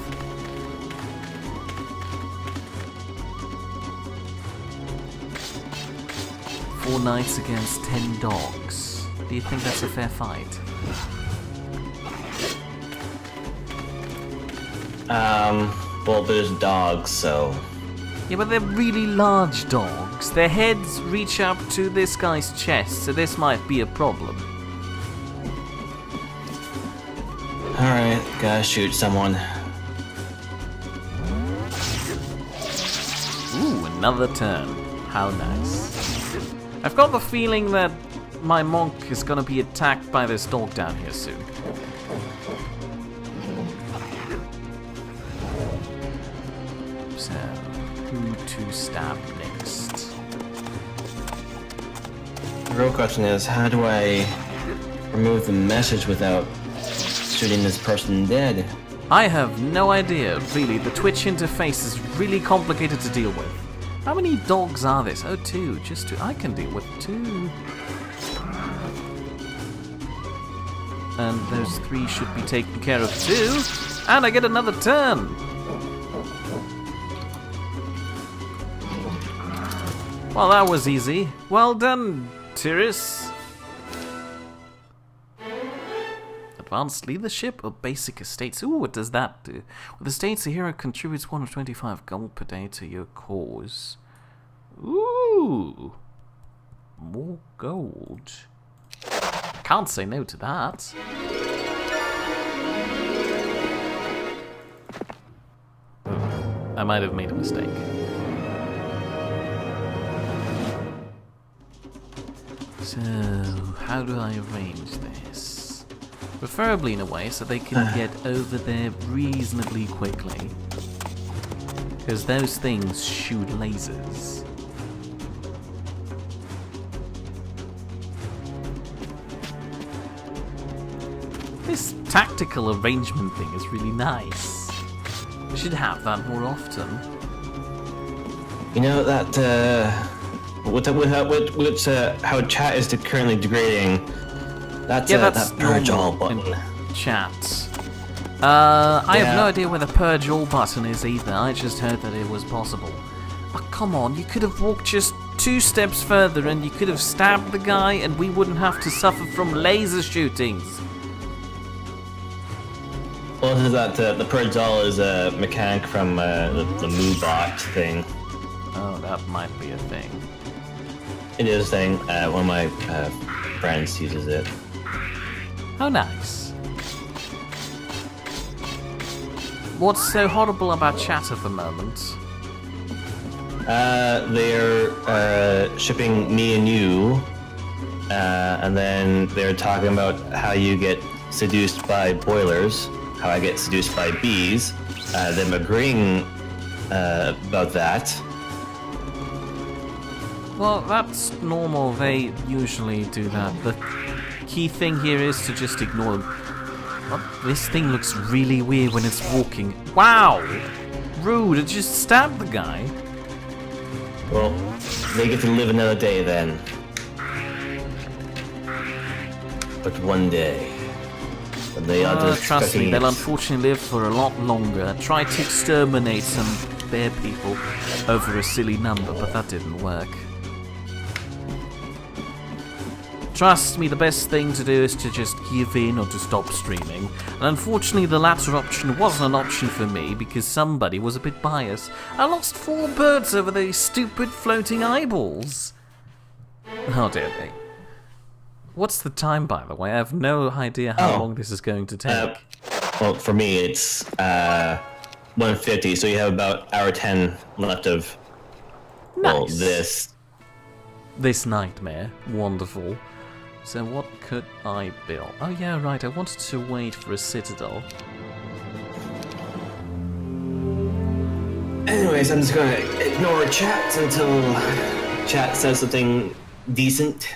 Four knights against 10 dogs. Do you think that's a fair fight? Well, there's dogs, so... Yeah, but they're really large dogs. Their heads reach up to this guy's chest, so this might be a problem. Alright, gotta shoot someone. Ooh, another turn. How nice. I've got the feeling that my monk is gonna be attacked by this dog down here soon. So, who to stab next? The real question is, how do I remove the message without shooting this person dead? I have no idea, really. The Twitch interface is really complicated to deal with. How many dogs are this? Oh, 2. Just 2. I can deal with 2. And those 3 should be taken care of too. And I get another turn. Well, that was easy. Well done, Tiris. Advanced leadership or basic estates? Ooh, what does that do? With estates, a hero contributes 125 gold per day to your cause. Ooh, more gold. Can't say no to that. I might have made a mistake. So, how do I arrange this? Preferably in a way so they can get over there reasonably quickly. Because those things shoot lasers. This tactical arrangement thing is really nice. We should have that more often. You know, that, how chat is currently degrading, that's that purge all button. Chat. I have no idea where the purge all button is either. I just heard that it was possible. Oh, come on, you could have walked just 2 steps further and you could have stabbed the guy and we wouldn't have to suffer from laser shootings. Well, this is that the purge all is a mechanic from the MooBot thing. Oh, that might be a thing. It is a thing. One of my friends uses it. How nice. What's so horrible about chat at the moment? They're shipping me and you, and then they're talking about how you get seduced by boilers, how I get seduced by bees, them agreeing about that. Well, that's normal. They usually do that. The key thing here is to just ignore them. Oh, this thing looks really weird when it's walking. Wow! Rude, it just stabbed the guy. Well, they get to live another day then. But one day. They are just trust me, expecting they'll it. unfortunately live for a lot longer. I tried to exterminate some bear people over a silly number, but that didn't work. Trust me, the best thing to do is to just give in or to stop streaming. And unfortunately, the latter option wasn't an option for me because somebody was a bit biased. I lost 4 birds over those stupid floating eyeballs. How dare they? What's the time, by the way? I have no idea how long this is going to take. Well, for me, it's 1:50, so you have about hour 10 left of well, Nice. This nightmare. Wonderful. So what could I build? Oh yeah, right, I wanted to wait for a citadel. Anyways, I'm just gonna ignore chat until chat says something decent.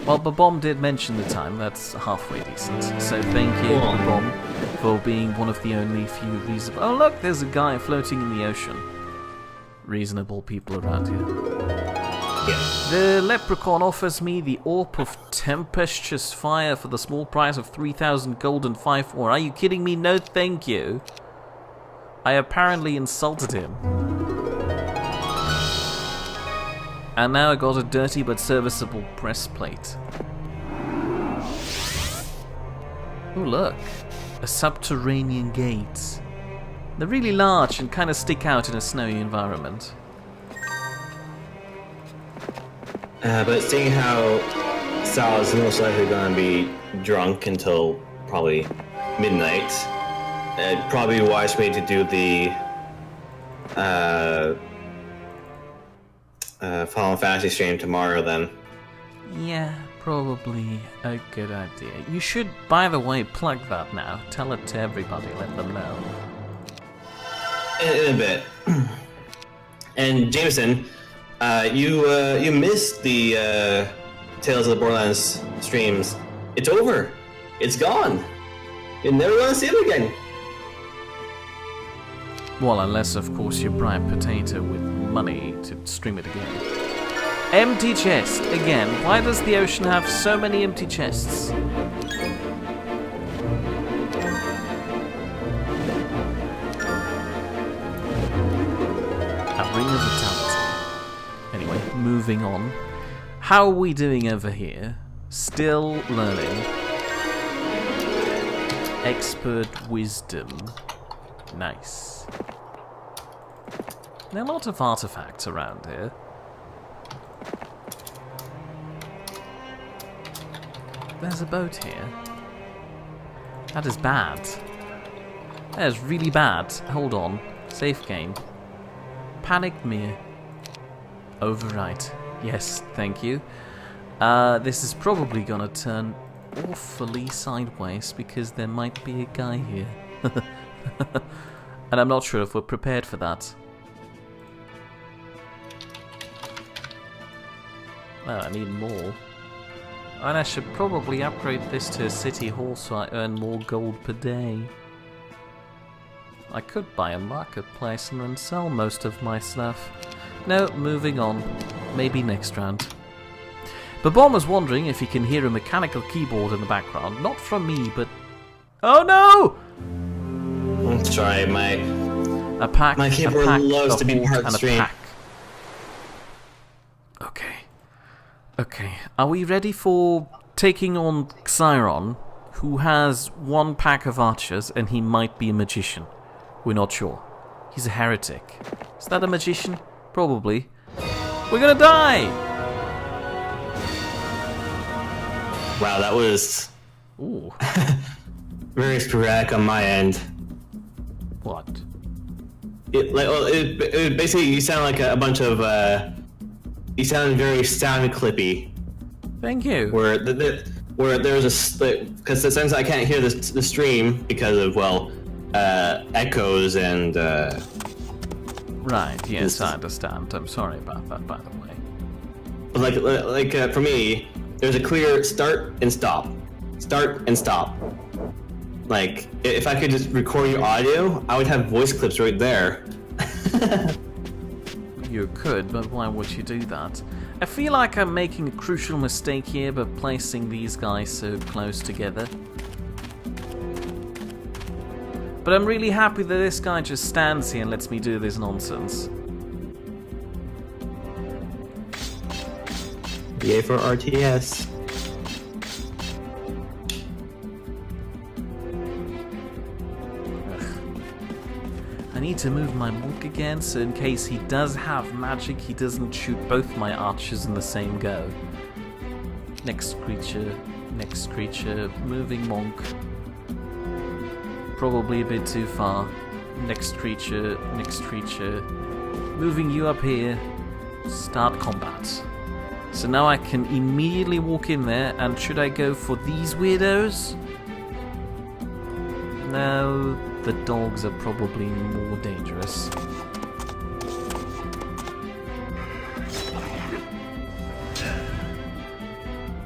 Well, Babom did mention the time, that's halfway decent. So thank you, Cool. Babom, for being one of the only few reasonable... Oh look, there's a guy floating in the ocean. Reasonable people around here. Yeah. The leprechaun offers me the Orb of Tempestuous Fire for the small price of 3,000 gold and 5 ore. Are you kidding me? No thank you. I apparently insulted him. And now I got a dirty but serviceable breastplate. Oh look, a subterranean gate. They're really large and kind of stick out in a snowy environment. But seeing how Sal is most likely going to be drunk until probably midnight, it'd probably be wise for me to do the Final Fantasy stream tomorrow then. Yeah, probably a good idea. You should, by the way, plug that now. Tell it to everybody, let them know. In a bit. And Jameson, you missed the Tales of the Borderlands streams. It's over. It's gone. You're never gonna see it again. Well, unless, of course, you bribe Potato with money to stream it again. Empty chest. Again, why does the ocean have so many empty chests? A ring of vitality. Anyway, moving on. How are we doing over here? Still learning. Expert wisdom. Nice. There are a lot of artifacts around here. There's a boat here. That is bad. That is really bad. Hold on. Safe game. Panicked Mere. Overwrite. Yes, thank you. This is probably gonna turn awfully sideways because there might be a guy here. And I'm not sure if we're prepared for that. Oh, I need more. And I should probably upgrade this to a city hall so I earn more gold per day. I could buy a marketplace and then sell most of my stuff. No, moving on. Maybe next round. Babom was wondering if he can hear a mechanical keyboard in the background. Not from me, but... Oh no! I'm sorry, my keyboard a pack, loves a to be hawk, part and a stream. pack. Okay. Okay, are we ready for taking on Xiron, who has 1 pack of archers and he might be a magician? We're not sure. He's a heretic. Is that a magician? Probably. We're gonna die! Wow, that was Ooh. very sporadic on my end. What? It basically, you sound like a bunch of you sound very sound clippy. Thank you. Where there's a because since I can't hear the stream because of echoes and Right, yes, I understand. I'm sorry about that, by the way. But for me, there's a clear start and stop, start and stop. Like if I could just record your audio, I would have voice clips right there. You could, but why would you do that? I feel like I'm making a crucial mistake here by placing these guys so close together. But I'm really happy that this guy just stands here and lets me do this nonsense. Yay for RTS. I need to move my monk again, so in case he does have magic, he doesn't shoot both my archers in the same go. Next creature, moving monk. Probably a bit too far. Next creature, moving you up here. Start combat. So now I can immediately walk in there, and should I go for these weirdos? No, the dogs are probably more dangerous.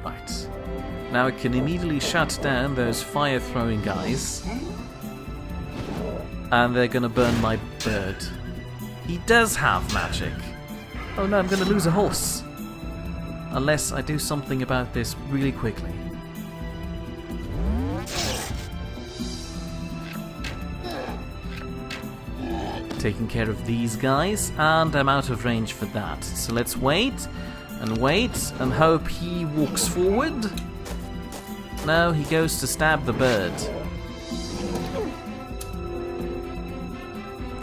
Right. Now I can immediately shut down those fire-throwing guys. And they're gonna burn my bird. He does have magic. Oh no, I'm gonna lose a horse. Unless I do something about this really quickly. Taking care of these guys, and I'm out of range for that. So let's wait and hope he walks forward. No, he goes to stab the bird.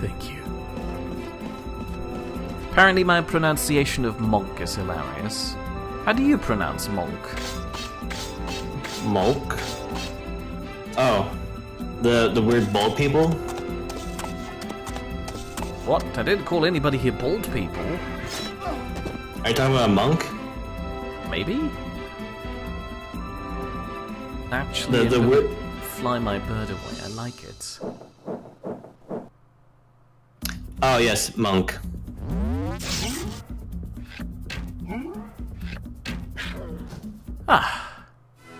Thank you. Apparently my pronunciation of monk is hilarious. How do you pronounce monk? Monk? Oh. The weird bald people? What? I didn't call anybody here bald people. Are you talking about a monk? Maybe? Actually, The I'm gonna weird... fly my bird away. I like it. Oh yes, monk.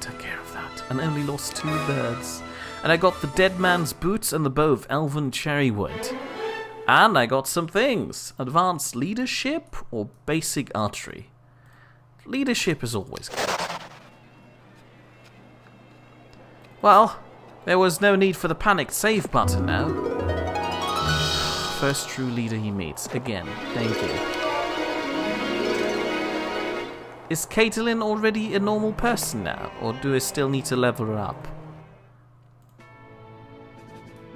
Took care of that, and only lost 2 birds. And I got the dead man's boots and the bow of elven cherrywood. And I got some things. Advanced leadership or basic archery. Leadership is always good. Well, there was no need for the panicked save button now. First true leader he meets. Again, thank you. Is Caitlin already a normal person now, or do I still need to level her up?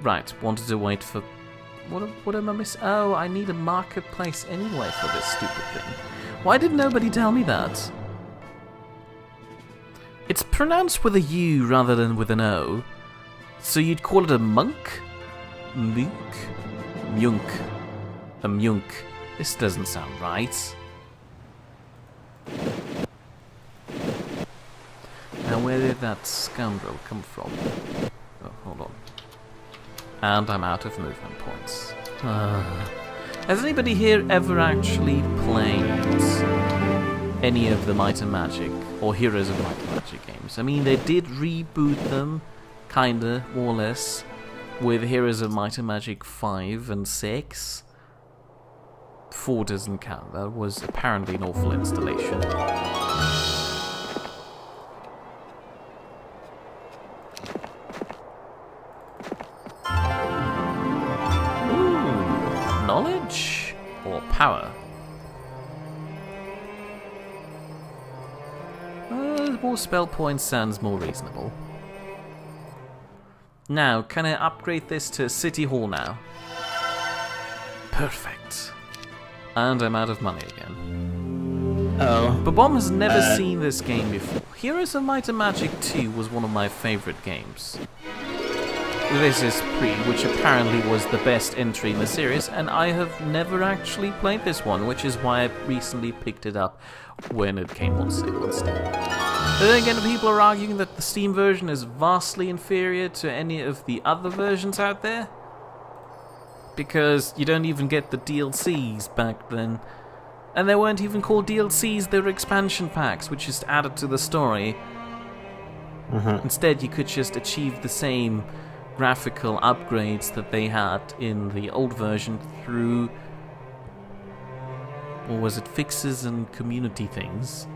Right, wanted to wait for... What am I missing? Oh, I need a marketplace anyway for this stupid thing. Why did nobody tell me that? It's pronounced with a U rather than with an O. So you'd call it a monk? Munk? Munk. A munk. This doesn't sound right. Now where did that scoundrel come from? Oh, hold on. And I'm out of movement points. Has anybody here ever actually played any of the Might and Magic or Heroes of Might and Magic games? I mean, they did reboot them, kinda, more or less, with Heroes of Might and Magic 5 and 6. 4 doesn't count. That was apparently an awful installation. Knowledge or power? More spell points sounds more reasonable. Now, can I upgrade this to City Hall now? Perfect. And I'm out of money again. Oh. But Bomb has never seen this game before. Heroes of Might and Magic 2 was one of my favorite games. This is Pre, which apparently was the best entry in the series, and I have never actually played this one, which is why I recently picked it up when it came on sale on Steam. But then again, people are arguing that the Steam version is vastly inferior to any of the other versions out there, because you don't even get the DLCs back then. And they weren't even called DLCs, they were expansion packs, which just added to the story. Instead, you could just achieve the same graphical upgrades that they had in the old version through, or was it fixes and community things?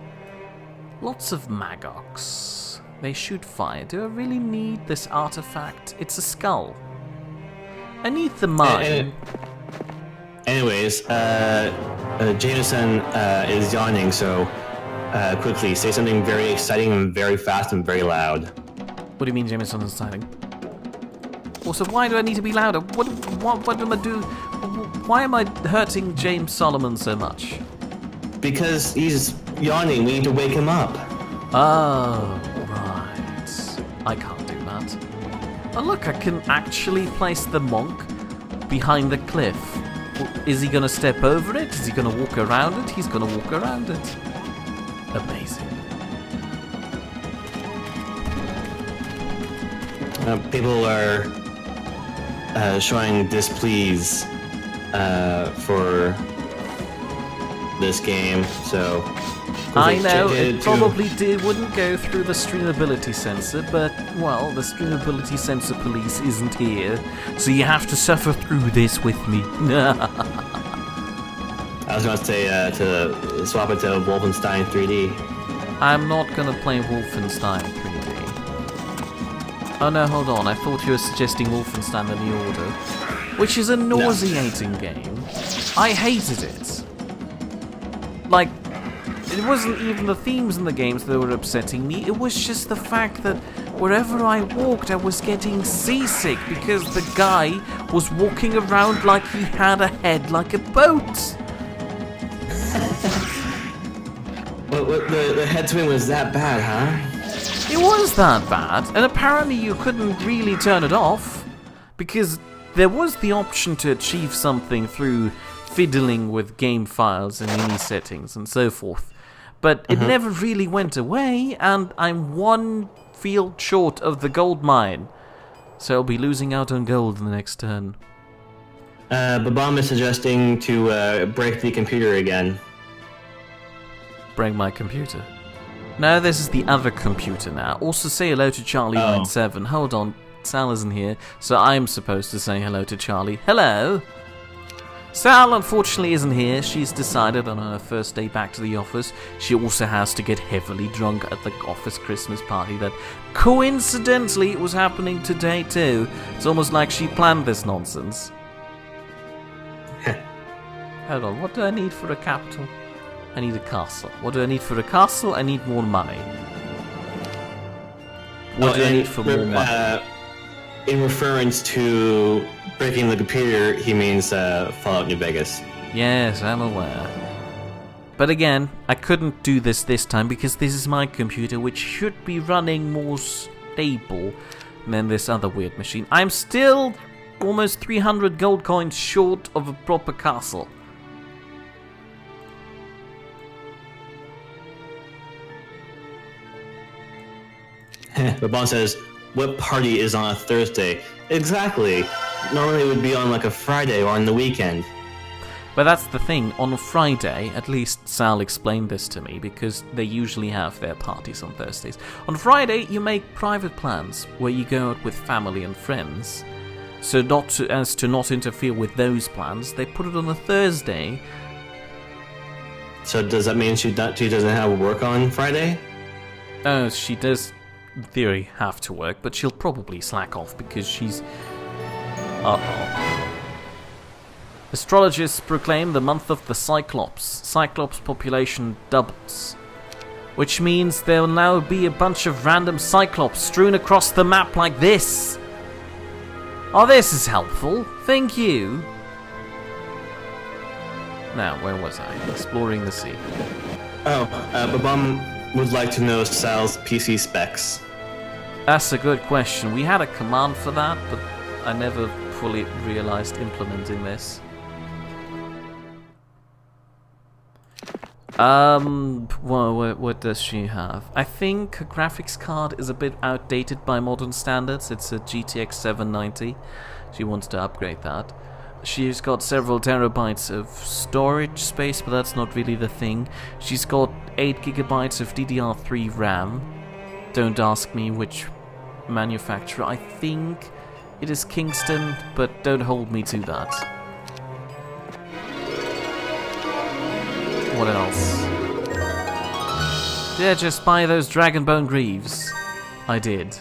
Lots of Magoks. They shoot fire. Do I really need this artifact? It's a skull. I need the mine. Anyways, Jameson is yawning, so quickly say something very exciting and very fast and very loud. What do you mean Jameson is exciting? Also, why do I need to be louder? What am I doing? Why am I hurting James Solomon so much? Because he's yawning, we need to wake him up. Oh, right. I can't do that. Oh look, I can actually place the monk behind the cliff. Is he gonna step over it? Is he gonna walk around it? He's gonna walk around it. Amazing. People are showing displease for this game, so... I know, it probably wouldn't go through the streamability sensor, but, well, the streamability sensor police isn't here, so you have to suffer through this with me. I was going to say to swap it to Wolfenstein 3D. I'm not going to play Wolfenstein 3D. Oh no, hold on, I thought you were suggesting Wolfenstein The New Order, which is a nauseating game. I hated it. Like, it wasn't even the themes in the games that were upsetting me, it was just the fact that wherever I walked I was getting seasick because the guy was walking around like he had a head like a boat. The head swing was that bad, huh? It was that bad, and apparently you couldn't really turn it off, because there was the option to achieve something through fiddling with game files and mini settings and so forth. But it never really went away, and I'm one field short of the gold mine. So I'll be losing out on gold in the next turn. Babam is suggesting to break the computer again. Break my computer. No, this is the other computer now. Also say hello to Charlie97. Hold on, Sal isn't here, so I'm supposed to say hello to Charlie. Hello! Sal unfortunately isn't here. She's decided on her first day back to the office she also has to get heavily drunk at the office Christmas party that coincidentally was happening today too. It's almost like she planned this nonsense. Hold on, what do I need for a capital? I need a castle. What do I need for a castle? I need more money. What do I need for more money? In reference to breaking the computer, he means Fallout New Vegas. Yes, I'm aware. But again, I couldn't do this time because this is my computer, which should be running more stable than this other weird machine. I'm still almost 300 gold coins short of a proper castle. The boss says, what party is on a Thursday? Exactly. Normally it would be on like a Friday or on the weekend. But that's the thing, on a Friday, at least Sal explained this to me, because they usually have their parties on Thursdays. On Friday, you make private plans, where you go out with family and friends. So as to not interfere with those plans, they put it on a Thursday. So does that mean she doesn't have work on Friday? Oh, she does, in theory, have to work, but she'll probably slack off because she's... Uh-oh. Astrologists proclaim the month of the Cyclops. Cyclops population doubles. Which means there will now be a bunch of random Cyclops strewn across the map like this. Oh, this is helpful. Thank you. Now, where was I? Exploring the sea. Babam would like to know Sal's PC specs. That's a good question. We had a command for that, but I never fully realized implementing this. What does she have? I think her graphics card is a bit outdated by modern standards. It's a GTX 790. She wants to upgrade that. She's got several terabytes of storage space, but that's not really the thing. She's got 8 gigabytes of DDR3 RAM. Don't ask me which manufacturer. I think it is Kingston, but don't hold me to that. What else? Yeah, just buy those Dragonbone Greaves. I did.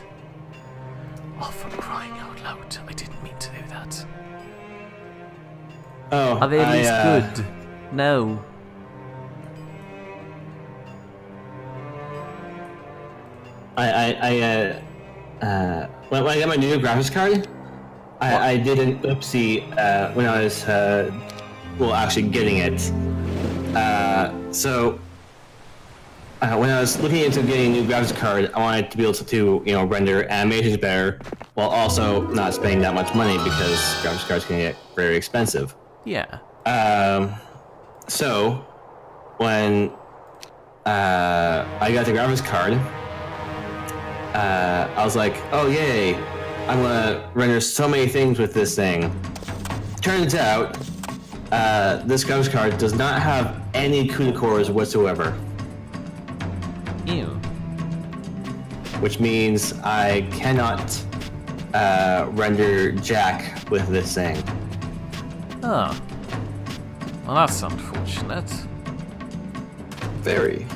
Oh, for crying out loud. I didn't mean to do that. Oh, Are they at least good? No. When I got my new graphics card, I did an oopsie when I was actually getting it. So when I was looking into getting a new graphics card, I wanted to be able to render animations better while also not spending that much money because graphics cards can get very expensive. Yeah. So when I got the graphics card, I was like, oh yay, I'm gonna render so many things with this thing. Turns out, this graphics card does not have any CUDA cores whatsoever. Ew. Which means I cannot render Jack with this thing. Oh. Well, that's unfortunate. Very.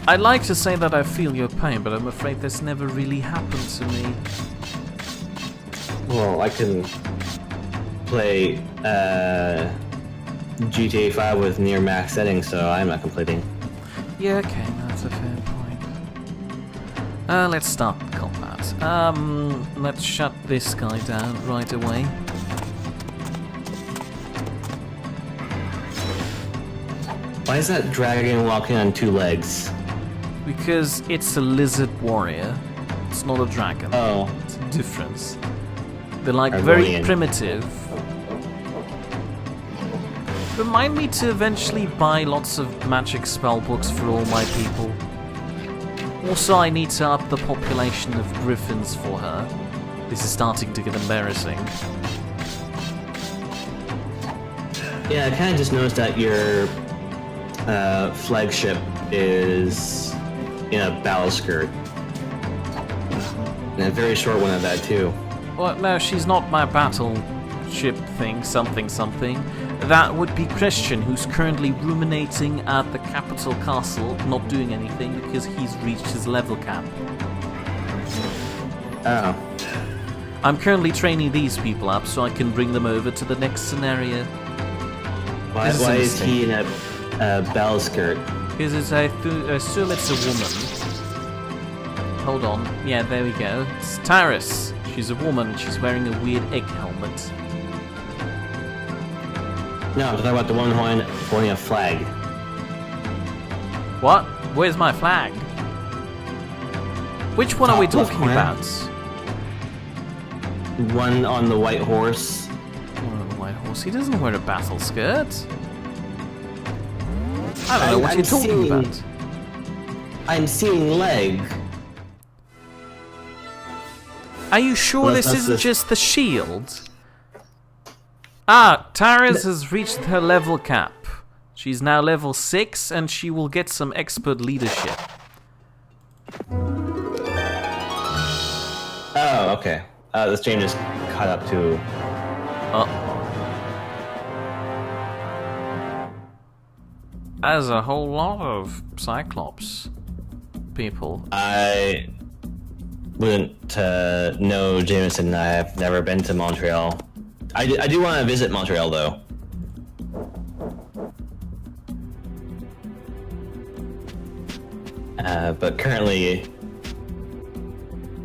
I'd like to say that I feel your pain, but I'm afraid this never really happened to me. Well, I can play GTA 5 with near max settings, so I'm not complaining. Yeah, okay, that's a fair point. Let's start the combat. Let's shut this guy down right away. Why is that dragon walking on two legs? Because it's a lizard warrior. It's not a dragon. Oh. It's a difference. They're like Argonian. very primitive. Remind me to eventually buy lots of magic spell books for all my people. Also, I need to up the population of griffins for her. This is starting to get embarrassing. Yeah, I kind of just noticed that your flagship is in a battle skirt. And a very short one of that, too. Well, no, she's not my battleship thing, something. That would be Christian, who's currently ruminating at the capital castle, not doing anything because he's reached his level cap. Oh. I'm currently training these people up so I can bring them over to the next scenario. Why is he in a battle skirt? Because I assume it's a woman. Hold on. Yeah, there we go. It's Tyrus. She's a woman. She's wearing a weird egg helmet. No, I'm talking about the one holding a flag. What? Where's my flag? Which one are we Top left talking corner. about? One on the white horse. One on the white horse. He doesn't wear a battle skirt. I don't know what I'm you're talking seeing- about. I'm seeing leg. Are you sure Well, this that's isn't the- just the shield? Ah, Tyrus has reached her level cap. She's now level 6 and she will get some expert leadership. Oh, okay. This chain just caught up to. As a whole lot of Cyclops people. I wouldn't know Jameson. I have never been to Montreal. I do want to visit Montreal, though. But currently,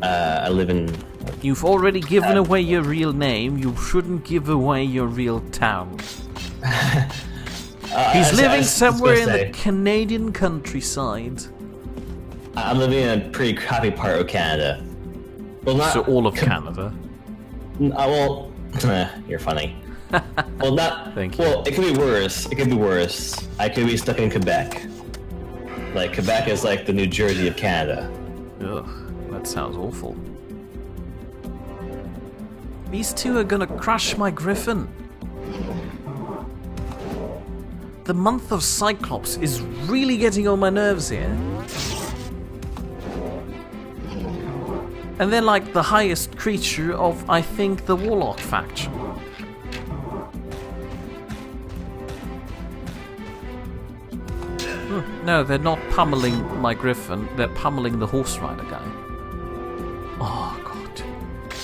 I live in. You've already given away your real name. You shouldn't give away your real town. He's living somewhere in the Canadian countryside. I'm living in a pretty crappy part of Canada. Well, not So all of Canada. well, you're funny. Well, not. Thank you. Well, it could be worse. It could be worse. I could be stuck in Quebec. Like Quebec is like the New Jersey of Canada. Ugh, that sounds awful. These two are gonna crush my griffin. The month of Cyclops is really getting on my nerves here. And they're like the highest creature of, I think, the Warlock faction. No, they're not pummeling my griffin, they're pummeling the horse rider guy. Oh god.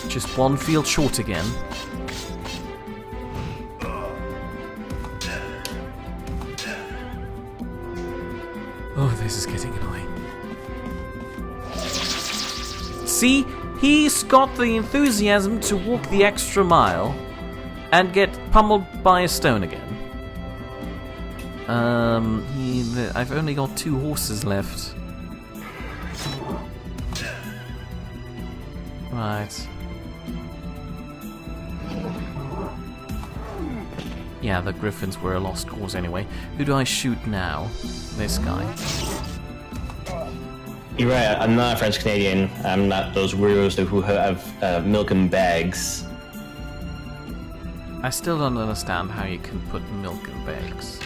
Just one field short again. Oh, this is getting annoying. See, he's got the enthusiasm to walk the extra mile and get pummeled by a stone again. I've only got 2 horses left. Right. Yeah, the griffins were a lost cause anyway. Who do I shoot now? This guy. You're right, I'm not a French Canadian. I'm not those weirdos who have milk in bags. I still don't understand how you can put milk in bags.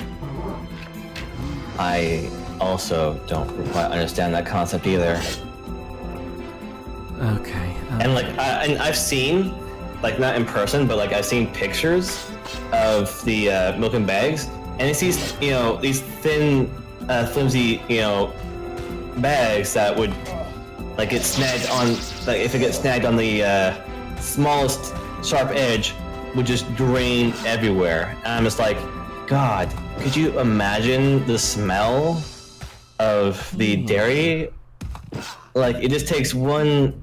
I also don't quite understand that concept either. Okay. And like, and I've seen, like not in person, but like I've seen pictures of the milk in bags, and it's these, you know, these thin, flimsy, you know, bags that would like get snagged on, like if it gets snagged on the smallest sharp edge, would just drain everywhere. And I'm just like, God, could you imagine the smell of the dairy? Like it just takes one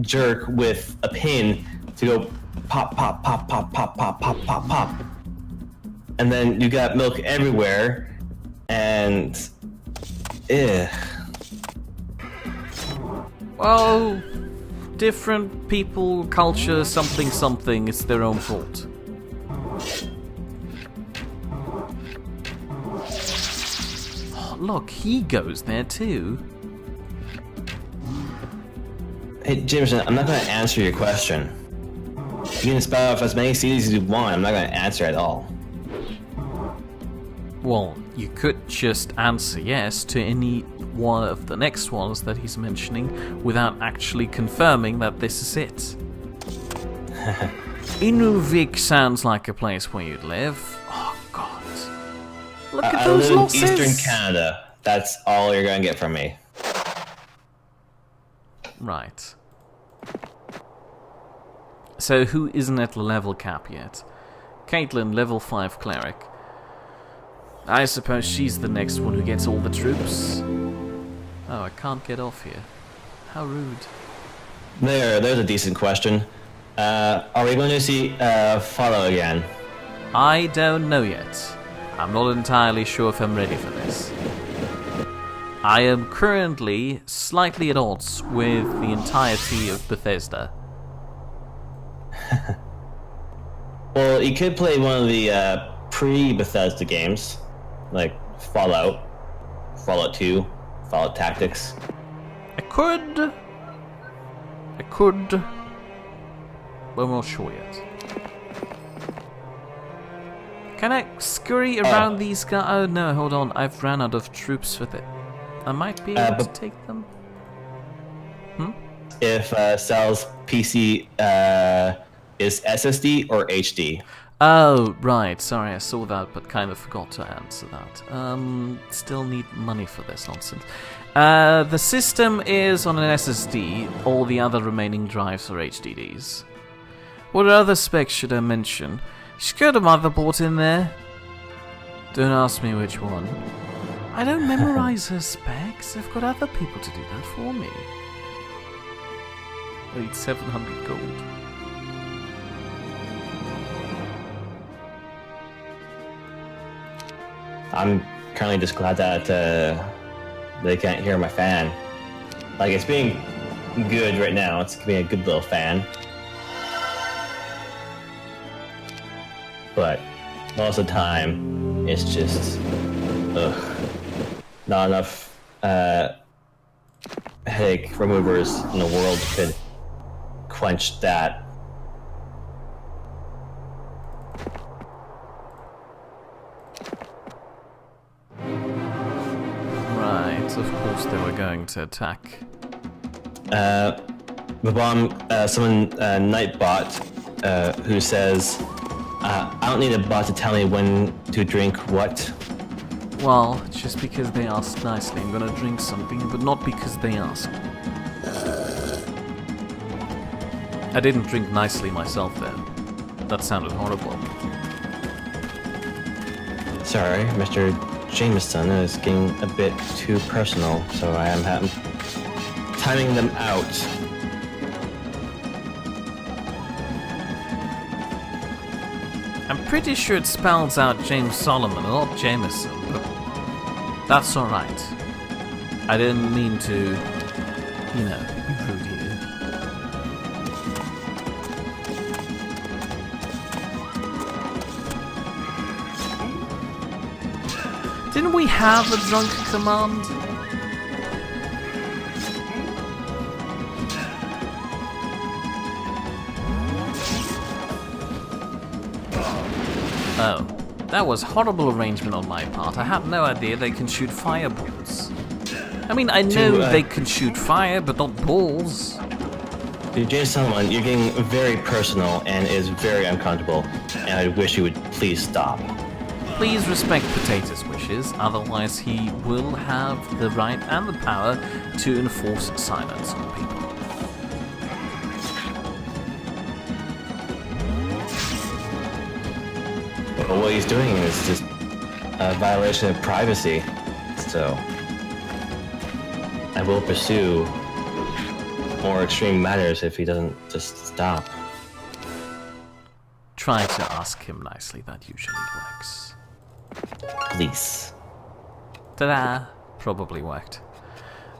jerk with a pin to go pop, pop, pop, pop, pop, pop, pop, pop, pop, and then you got milk everywhere, and Well, different people, culture, something, something. It's their own fault. Oh, look, he goes there too. Hey, Jameson, I'm not going to answer your question. You can spout off as many cities as you want. I'm not going to answer at all. Well, you could just answer yes to any one of the next ones that he's mentioning without actually confirming that this is it. Inuvik sounds like a place where you'd live. Oh, God. Look at I those live losses. in Eastern Canada. That's all you're going to get from me. Right. So who isn't at level cap yet? Caitlin, level 5 cleric. I suppose she's the next one who gets all the troops. Oh, I can't get off here. How rude. There's a decent question. Are we going to see Follow again? I don't know yet. I'm not entirely sure if I'm ready for this. I am currently slightly at odds with the entirety of Bethesda. Well, you could play one of the pre-Bethesda games, like Fallout, Fallout 2, Fallout Tactics. I could, but I'm not sure yet. Can I scurry around these guys? Oh no, hold on, I've ran out of troops with it. I might be able to take them. If Sal's PC is SSD or HD. Oh, right, sorry, I saw that, but kind of forgot to answer that. Still need money for this nonsense. The system is on an SSD, all the other remaining drives are HDDs. What other specs should I mention? She's got a motherboard in there. Don't ask me which one. I don't memorize her specs, I've got other people to do that for me. I need 700 gold. I'm currently just glad that they can't hear my fan. Like, it's being good right now. It's being a good little fan. But most of the time, it's just, not enough headache removers in the world could quench that. Right, of course they were going to attack. The bomb, someone, Nightbot, who says, I don't need a bot to tell me when to drink what. Well, just because they asked nicely, I'm gonna drink something, but not because they asked. I didn't drink nicely myself then. That sounded horrible. Sorry, Mr. Jameson is getting a bit too personal, so I am timing them out. I'm pretty sure it spells out James Solomon, not Jameson, but that's alright. I didn't mean to, you know, be rude here. Didn't we have a drunk command? Oh, that was horrible arrangement on my part. I had no idea they can shoot fireballs. I mean, I know they can shoot fire, but not balls. Dude, James Solomon, you're getting very personal and is very uncomfortable, and I wish you would please stop. Please respect Potato's wishes, otherwise he will have the right and the power to enforce silence on people. But what he's doing is just a violation of privacy, so I will pursue more extreme matters if he doesn't just stop. Try to ask him nicely, that usually works. Please. Ta-da! Probably worked.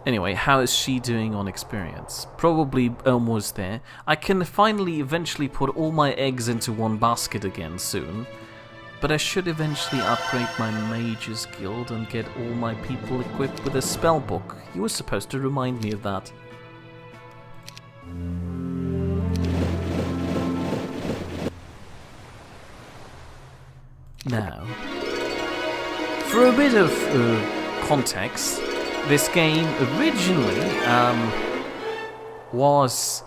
Anyway, how is she doing on experience? Probably almost there. I can finally eventually put all my eggs into one basket again soon. But I should eventually upgrade my Mage's Guild and get all my people equipped with a spell book. You were supposed to remind me of that. Now, for a bit of context, this game originally was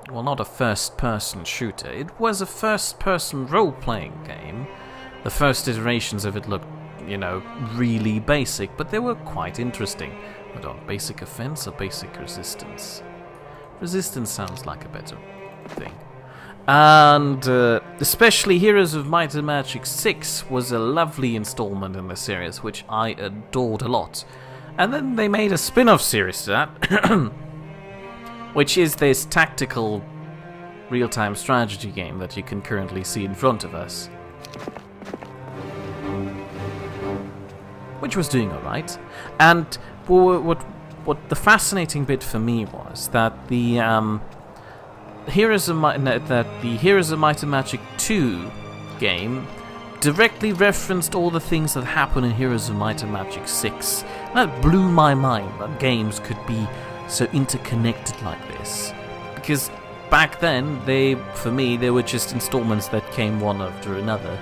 well, not a first-person shooter. It was a first-person role-playing game. The first iterations of it looked, you know, really basic, but they were quite interesting. But on Basic Offense or Basic Resistance? Resistance sounds like a better thing. And especially Heroes of Might and Magic 6 was a lovely installment in the series, which I adored a lot. And then they made a spin-off series to that, which is this tactical real-time strategy game that you can currently see in front of us. Which was doing alright. And what the fascinating bit for me was that the Heroes of Might and Magic 2 game directly referenced all the things that happen in Heroes of Might and Magic 6. That blew my mind that games could be so interconnected like this. Because back then, for me, they were just installments that came one after another.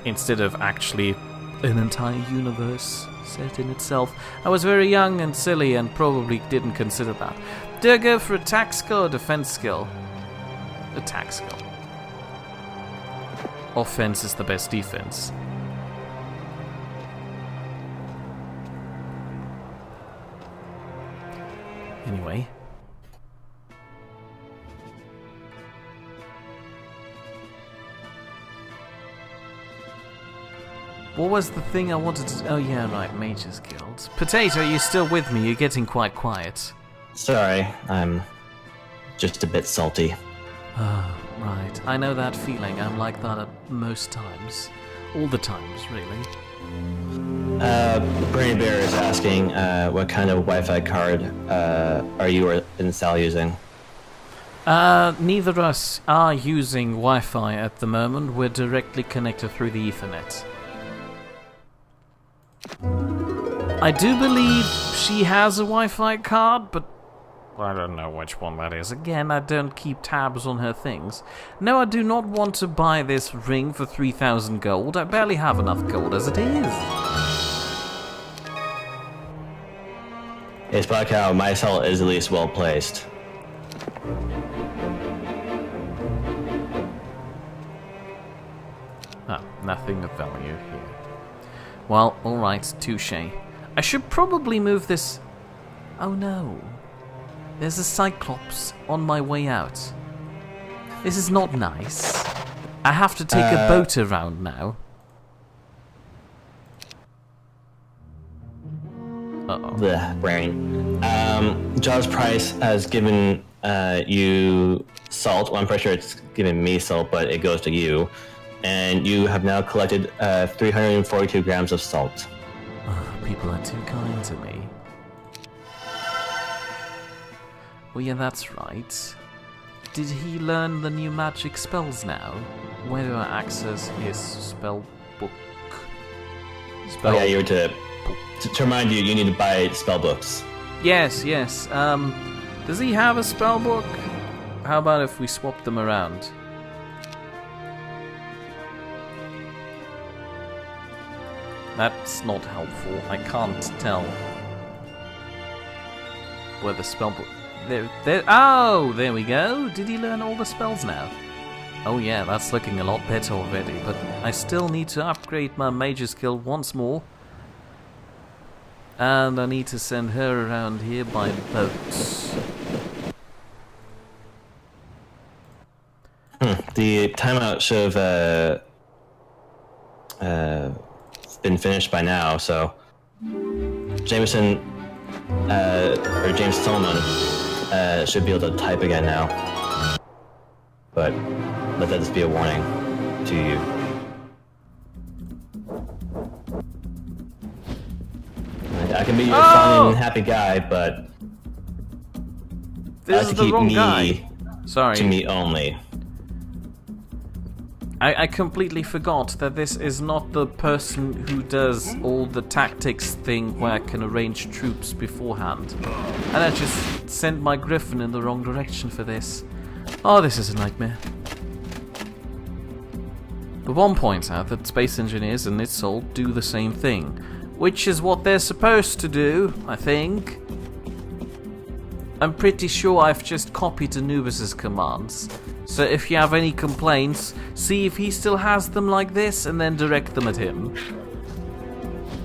Instead of actually an entire universe set in itself. I was very young and silly and probably didn't consider that. Do I go for attack skill or defense skill? Attack skill. Offense is the best defense. Anyway. What was the thing I wanted to... Oh yeah, right, Mage's Guild. Potato, are you still with me? You're getting quite quiet. Sorry, I'm just a bit salty. Oh, right. I know that feeling. I'm like that at most times. All the times, really. Brainy Bear is asking, what kind of Wi-Fi card are you and Sal using? Neither of us are using Wi-Fi at the moment. We're directly connected through the Ethernet. I do believe she has a Wi-Fi card, but I don't know which one that is. Again, I don't keep tabs on her things. No, I do not want to buy this ring for 3,000 gold. I barely have enough gold as it is. It's like how my assault is at least well placed. Ah, nothing of value here. Well, alright, touche. I should probably move this... Oh no. There's a Cyclops on my way out. This is not nice. I have to take a boat around now. the brain. Jaws Price has given you salt. Well, I'm pretty sure it's given me salt, but it goes to you. And you have now collected 342 grams of salt. People are too kind to me. Well, yeah, that's right. Did he learn the new magic spells now? Where do I access his spell book? Oh yeah, you were to remind you, you need to buy spell books. Yes. Does he have a spell book? How about if we swap them around? That's not helpful. I can't tell where the spell book. Oh, there we go. Did he learn all the spells now? Oh yeah, that's looking a lot better already, but I still need to upgrade my major skill once more. And I need to send her around here by boats. The timeout should have been finished by now, so Jameson or James Tillman should be able to type again now. But let that just be a warning to you. I can be your fun and happy guy, but this is the wrong guy. Sorry. To me only. I completely forgot that this is not the person who does all the tactics thing where I can arrange troops beforehand. And I just sent my griffin in the wrong direction for this. Oh, this is a nightmare. But one points out that space engineers in its soul do the same thing, which is what they're supposed to do, I think. I'm pretty sure I've just copied Anubis's commands. So if you have any complaints, see if he still has them like this and then direct them at him.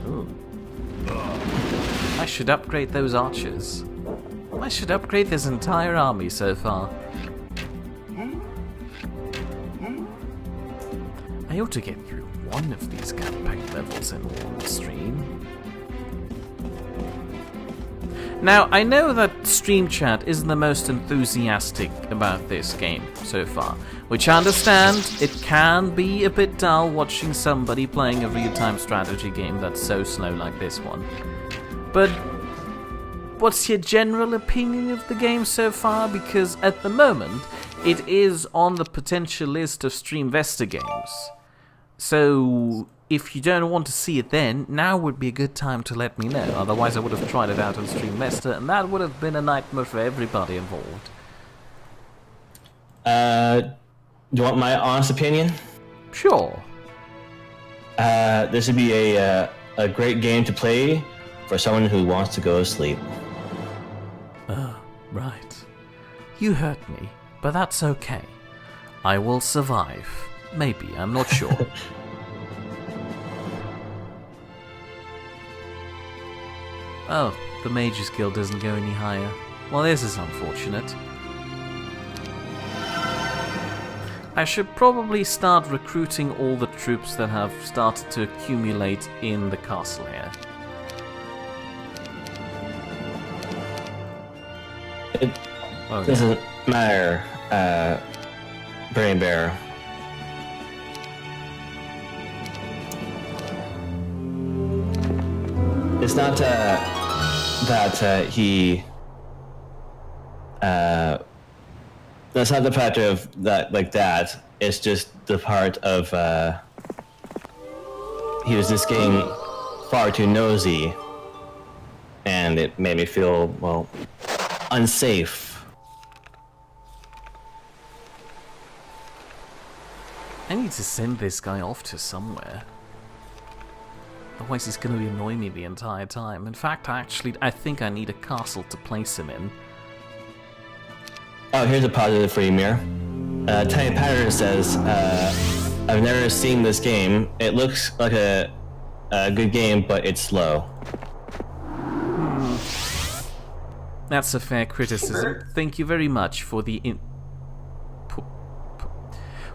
Ooh. I should upgrade those archers. I should upgrade this entire army so far. I ought to get through one of these campaign levels in one stream. Now, I know that Stream Chat isn't the most enthusiastic about this game so far, which I understand. It can be a bit dull watching somebody playing a real-time strategy game that's so slow like this one. But what's your general opinion of the game so far? Because at the moment, it is on the potential list of Streamvestor games. So if you don't want to see it then, now would be a good time to let me know. Otherwise I would have tried it out on Streamvestor, and that would have been a nightmare for everybody involved. Do you want my honest opinion? Sure. This would be a great game to play for someone who wants to go to sleep. Right. You hurt me, but that's okay. I will survive. Maybe, I'm not sure. Oh, the Mage's Guild doesn't go any higher. Well, this is unfortunate. I should probably start recruiting all the troops that have started to accumulate in the castle here. It doesn't matter, Brain Bear. It's not that he. That's not the part of that like that. It's just the part of he was just getting far too nosy, and it made me feel, well, unsafe. I need to send this guy off to somewhere. Otherwise he's going to annoy me the entire time. In fact, I think I need a castle to place him in. Oh, here's a positive for you, Mir. Tiny Patter says, I've never seen this game. It looks like a good game, but it's slow. That's a fair criticism. Thank you very much for the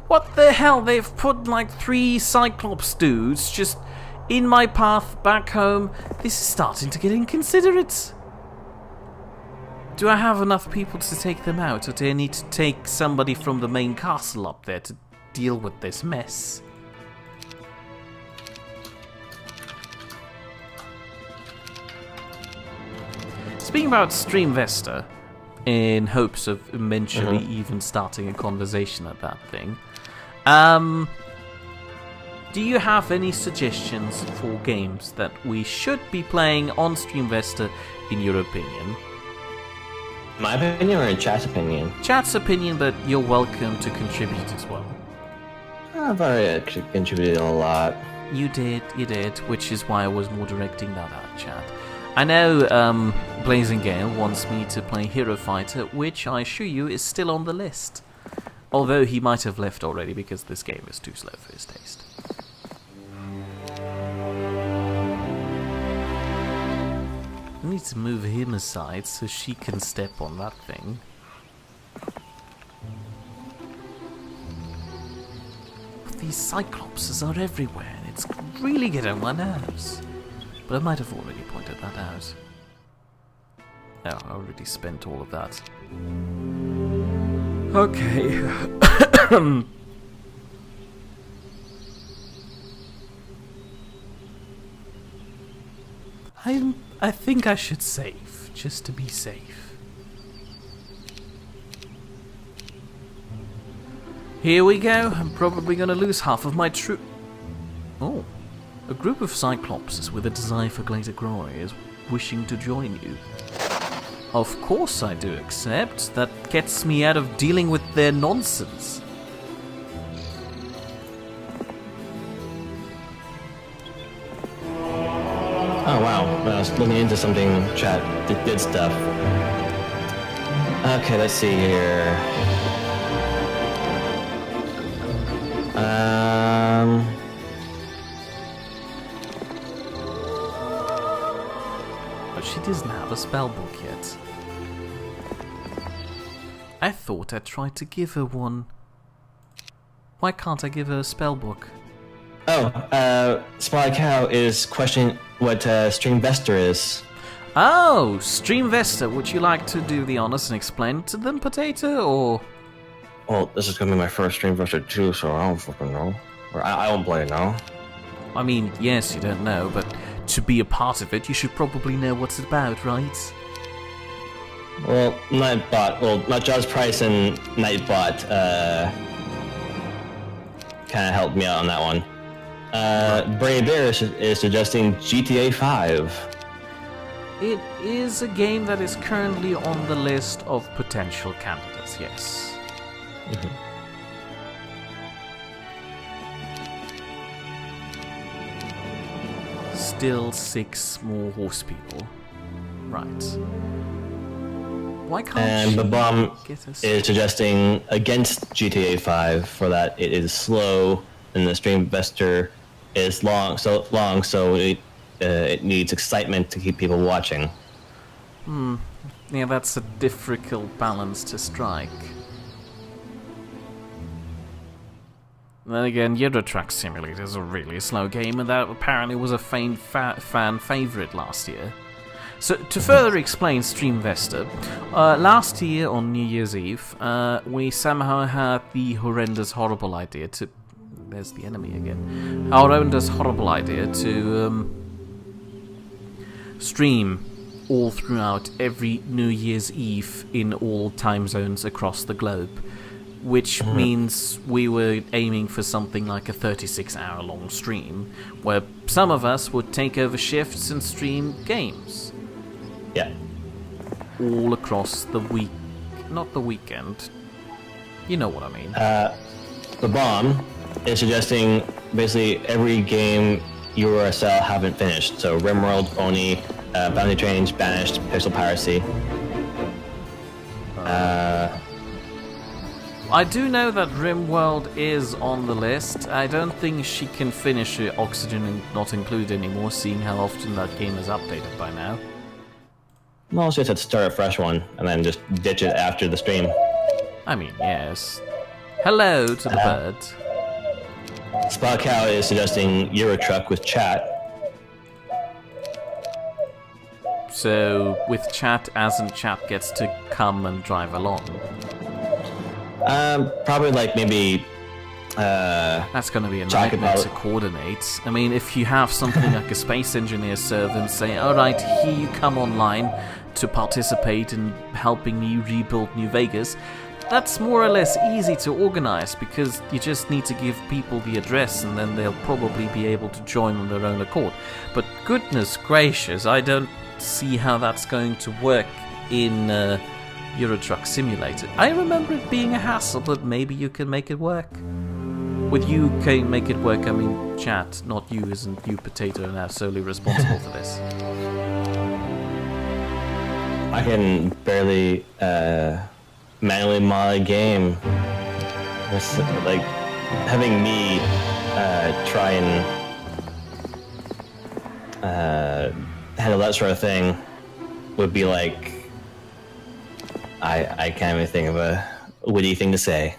What the hell? They've put like 3 Cyclops dudes just in my path back home, this is starting to get inconsiderate. Do I have enough people to take them out, or do I need to take somebody from the main castle up there to deal with this mess? Speaking about Streamvesta, in hopes of eventually even starting a conversation at that thing, do you have any suggestions for games that we should be playing on Streamvesta, in your opinion? My opinion or in chat's opinion? Chat's opinion, but you're welcome to contribute as well. I've already actually contributed a lot. You did, which is why I was more directing that at chat. I know Blazing Gale wants me to play Hero Fighter, which I assure you is still on the list. Although he might have left already because this game is too slow for his taste. I need to move him aside so she can step on that thing. But these Cyclopses are everywhere and it's really getting on my nerves. But I might have already pointed that out. No, I already spent all of that. Okay. I think I should save, just to be safe. Here we go. I'm probably gonna lose half of my troop. Oh. A group of Cyclopses with a desire for greater glory is wishing to join you. Of course I do accept. That gets me out of dealing with their nonsense. Oh wow, I was looking into something, chat, did stuff. Okay, let's see here. But she doesn't have a spellbook yet. I thought I tried to give her one. Why can't I give her a spellbook? Oh, Spy Cow is questioning what Streamvesta is. Oh, Streamvesta, would you like to do the honors and explain it to them, Potato, or...? Well, this is gonna be my first Streamvesta too, so I don't fucking know. Or I don't play it now. I mean, yes, you don't know, but to be a part of it, you should probably know what it's about, right? Well, not Jaws Price and Nightbot, kinda helped me out on that one. Bray Bear is suggesting GTA 5. It is a game that is currently on the list of potential candidates, yes. Still 6 more horse people. Right. Why can't And the bomb get us... is suggesting against GTA 5 for that it is slow and the Streamvesta is long, so it needs excitement to keep people watching. Yeah, that's a difficult balance to strike. Then again, Euro Truck Simulator is a really slow game, and that apparently was a fan favorite last year. So, to further explain Streamvesta, last year on New Year's Eve, we somehow had the horrible idea to... There's the enemy again. Horrible idea to stream all throughout every New Year's Eve in all time zones across the globe, which means we were aiming for something like a 36-hour-long stream, where some of us would take over shifts and stream games. Yeah. All across the week... Not the weekend. You know what I mean. The bomb is suggesting basically every game URSL haven't finished. So RimWorld, Oni, Bounty Trains, Banished, Pixel Piracy. I do know that RimWorld is on the list. I don't think she can finish Oxygen Not Included anymore, seeing how often that game is updated by now. Well, she just had to start a fresh one and then just ditch it after the stream. I mean, yes. Hello to the birds. Spot Cow is suggesting Euro Truck with chat. So with chat, as in chat gets to come and drive along. Probably like maybe. That's going to be a Talk nightmare about- to coordinate. I mean, if you have something like a space engineer server and say, alright, here you come online to participate in helping me rebuild New Vegas, that's more or less easy to organize because you just need to give people the address and then they'll probably be able to join on their own accord. But goodness gracious, I don't see how that's going to work in Euro Truck Simulator. I remember it being a hassle, but maybe you can make it work. With you can make it work, I mean chat, not you, isn't you Potato now solely responsible for this. I can barely manually mod a game. It's like having me try and handle that sort of thing would be like I can't even think of a witty thing to say.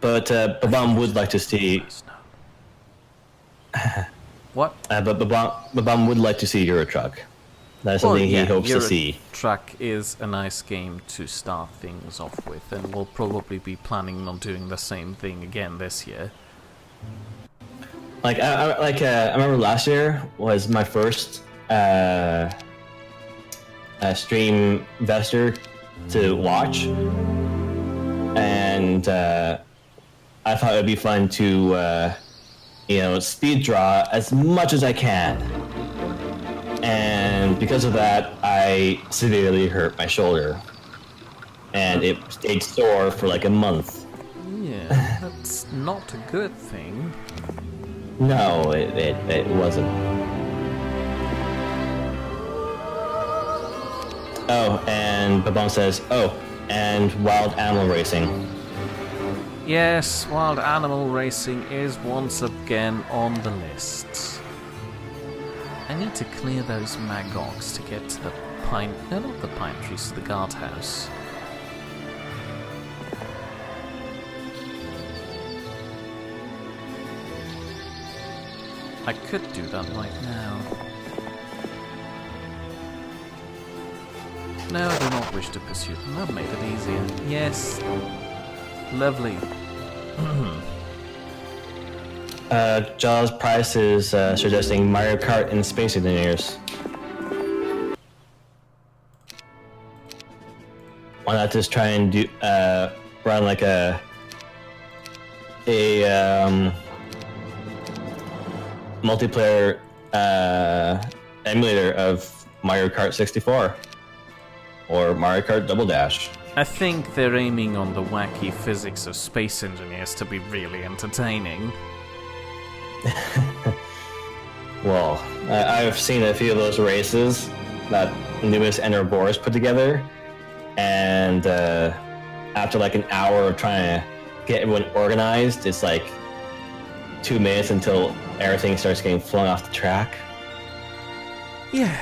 But Babam would like to see. What? But Babam would like to see Euro Truck. That's something he hopes Euro to see. Truck is a nice game to start things off with, and we'll probably be planning on doing the same thing again this year. Like I remember last year was my first stream investor to watch, and I thought it would be fun to speed draw as much as I can. And because of that, I severely hurt my shoulder, and it stayed sore for like a month. Yeah, that's not a good thing. No, it wasn't. Oh, and Babam says, oh, and wild animal racing. Yes, wild animal racing is once again on the list. I need to clear those magogs to get to the pine... No, not the pine trees, to the guardhouse. I could do that right now. No, I do not wish to pursue them. That made it easier. Yes. Lovely. Jaws Price is suggesting Mario Kart and Space Engineers. Why not just try and do run like a multiplayer emulator of Mario Kart 64 or Mario Kart Double Dash? I think they're aiming on the wacky physics of Space Engineers to be really entertaining. Well, I've seen a few of those races that newest Ender Boris put together, and after like an hour of trying to get everyone organized, it's like 2 minutes until everything starts getting flung off the track. Yeah,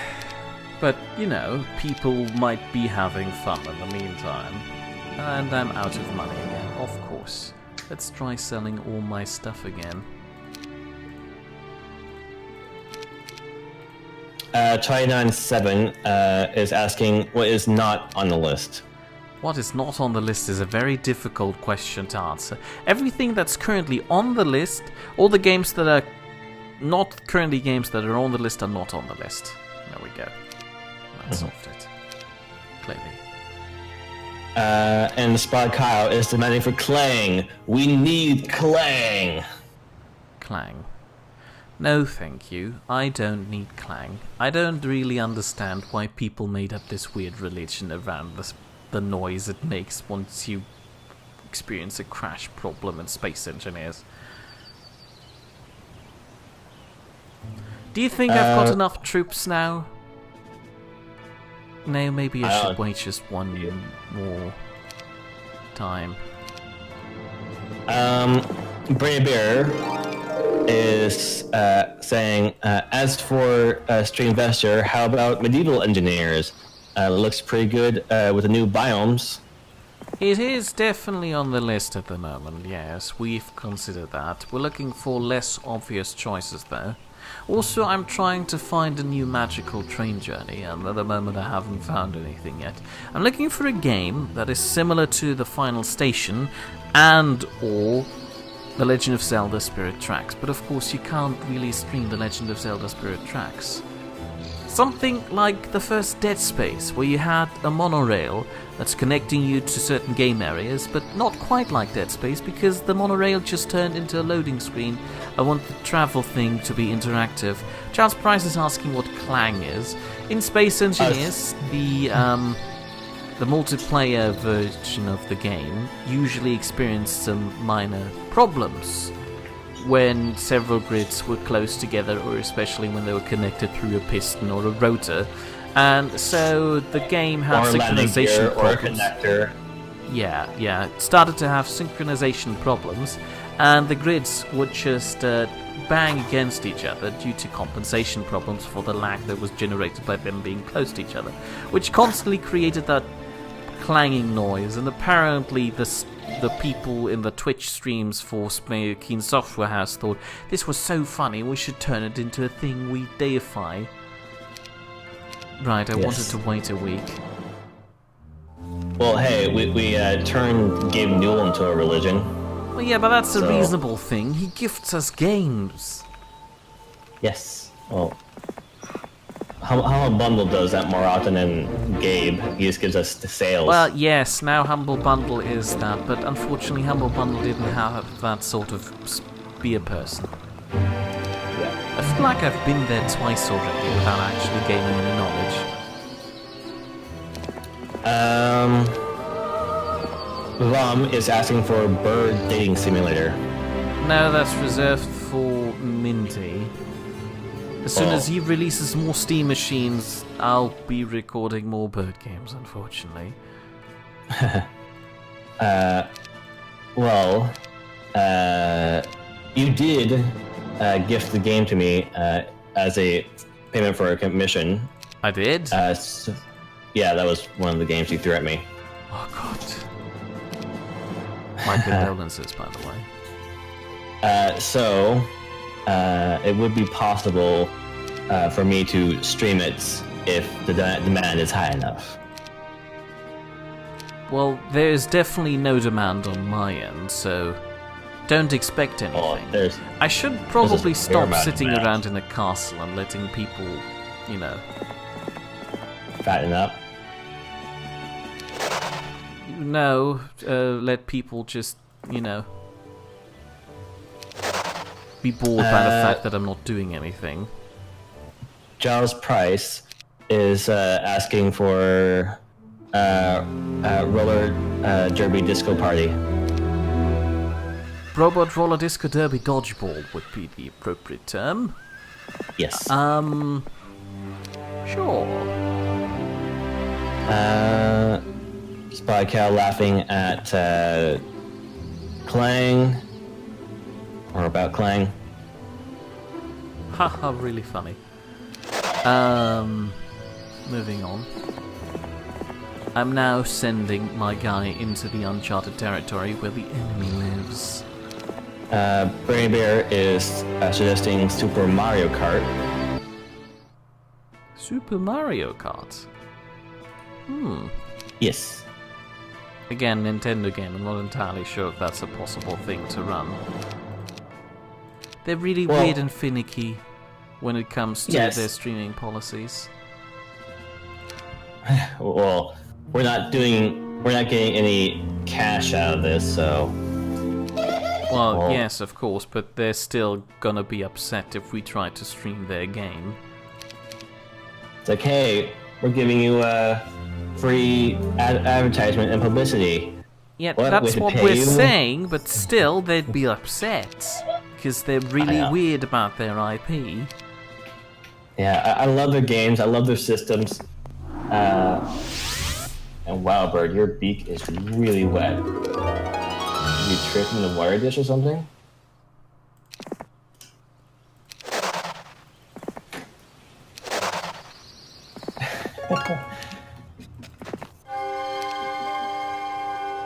but you know, people might be having fun in the meantime. And I'm out of money again, of course. Let's try selling all my stuff again. Chai97 is asking what is not on the list. What is not on the list is a very difficult question to answer. Everything that's currently on the list, all the games that are not currently games that are on the list are not on the list. There we go. That solved it. Clearly. And Spot Kyle is demanding for Clang. We need Clang. Clang. No, thank you. I don't need Clang. I don't really understand why people made up this weird religion around the noise it makes once you experience a crash problem in Space Engineers. Do you think I've got enough troops now? No, maybe I should wait just one more time. Bray Bear is saying, as for Streamvestor, how about Medieval Engineers? Looks pretty good with the new biomes. It is definitely on the list at the moment, yes. We've considered that. We're looking for less obvious choices, though. Also, I'm trying to find a new magical train journey, and at the moment I haven't found anything yet. I'm looking for a game that is similar to The Final Station and or The Legend of Zelda Spirit Tracks, but of course you can't really stream The Legend of Zelda Spirit Tracks. Something like the first Dead Space, where you had a monorail that's connecting you to certain game areas, but not quite like Dead Space, because the monorail just turned into a loading screen. I want the travel thing to be interactive. Charles Price is asking what Clang is. In Space Engineers, the multiplayer version of the game usually experienced some minor problems when several grids were close together, or especially when they were connected through a piston or a rotor. And so the game had synchronization problems. Or a connector. Yeah, it started to have synchronization problems, and the grids would just bang against each other due to compensation problems for the lag that was generated by them being close to each other, which constantly created that clanging noise. And apparently the people in the Twitch streams for Keen Software House thought this was so funny, we should turn it into a thing we deify. Right, I wanted to wait a week. Well, hey, we turned Gabe Newell into a religion. Well, yeah, but that's a reasonable thing. He gifts us games. Yes. Well, Humble Bundle does that more often than Gabe. He just gives us the sales. Well, yes, now Humble Bundle is that, but unfortunately Humble Bundle didn't have that sort of spear person. Yeah. I feel like I've been there twice already without actually gaining any knowledge. Rom is asking for a bird dating simulator. No, that's reserved for Minty. As soon as he releases more Steam machines, I'll be recording more bird games, unfortunately. You did gift the game to me as a payment for a commission. I did? Yeah, that was one of the games you threw at me. Oh, God. My condolences, by the way. It would be possible for me to stream it if the demand is high enough. Well, there's definitely no demand on my end, so don't expect anything. I should probably stop sitting around in a castle and letting people, fatten up? No, let people just, be bored by the fact that I'm not doing anything. Giles Price is asking for roller derby disco party. Robot roller disco derby dodgeball would be the appropriate term. Yes. Sure. Spy Cow laughing at Clang. Or about Clang. Haha, really funny. Moving on. I'm now sending my guy into the uncharted territory where the enemy lives. Brainy Bear is suggesting Super Mario Kart. Super Mario Kart? Yes. Again, Nintendo game. I'm not entirely sure if that's a possible thing to run. They're really weird and finicky when it comes to their streaming policies. Well, we're not getting any cash out of this, so. Well, yes, of course, but they're still gonna be upset if we try to stream their game. It's like, hey, we're giving you free advertisement and publicity. Yeah, that's what we're saying, but still, they'd be upset. Because they're really weird about their IP. Yeah, I love their games, I love their systems. And wow, Bird, your beak is really wet. You tripped in the wire dish or something?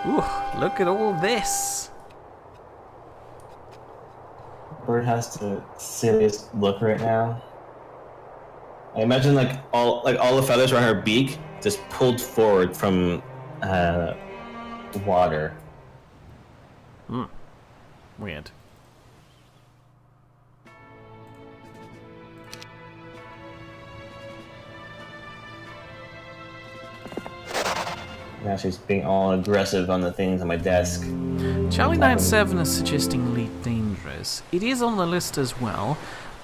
Ooh, look at all this. bird has the silliest look right now. I imagine like all the feathers around her beak just pulled forward from water. Weird. Now she's being all aggressive on the things on my desk. Charlie 97 is suggesting Elite Dangerous. It is on the list as well,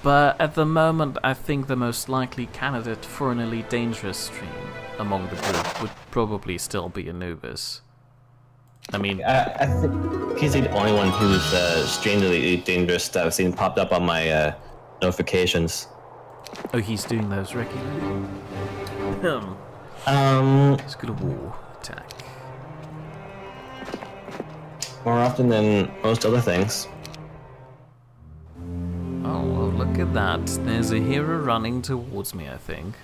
but at the moment I think the most likely candidate for an Elite Dangerous stream among the group would probably still be Anubis. I mean, I think he's the only one who's streamed Elite Dangerous that I've seen popped up on my notifications. oh, he's doing those regularly. Let's go to war attack. More often than most other things. Oh, well, look at that. There's a hero running towards me, I think.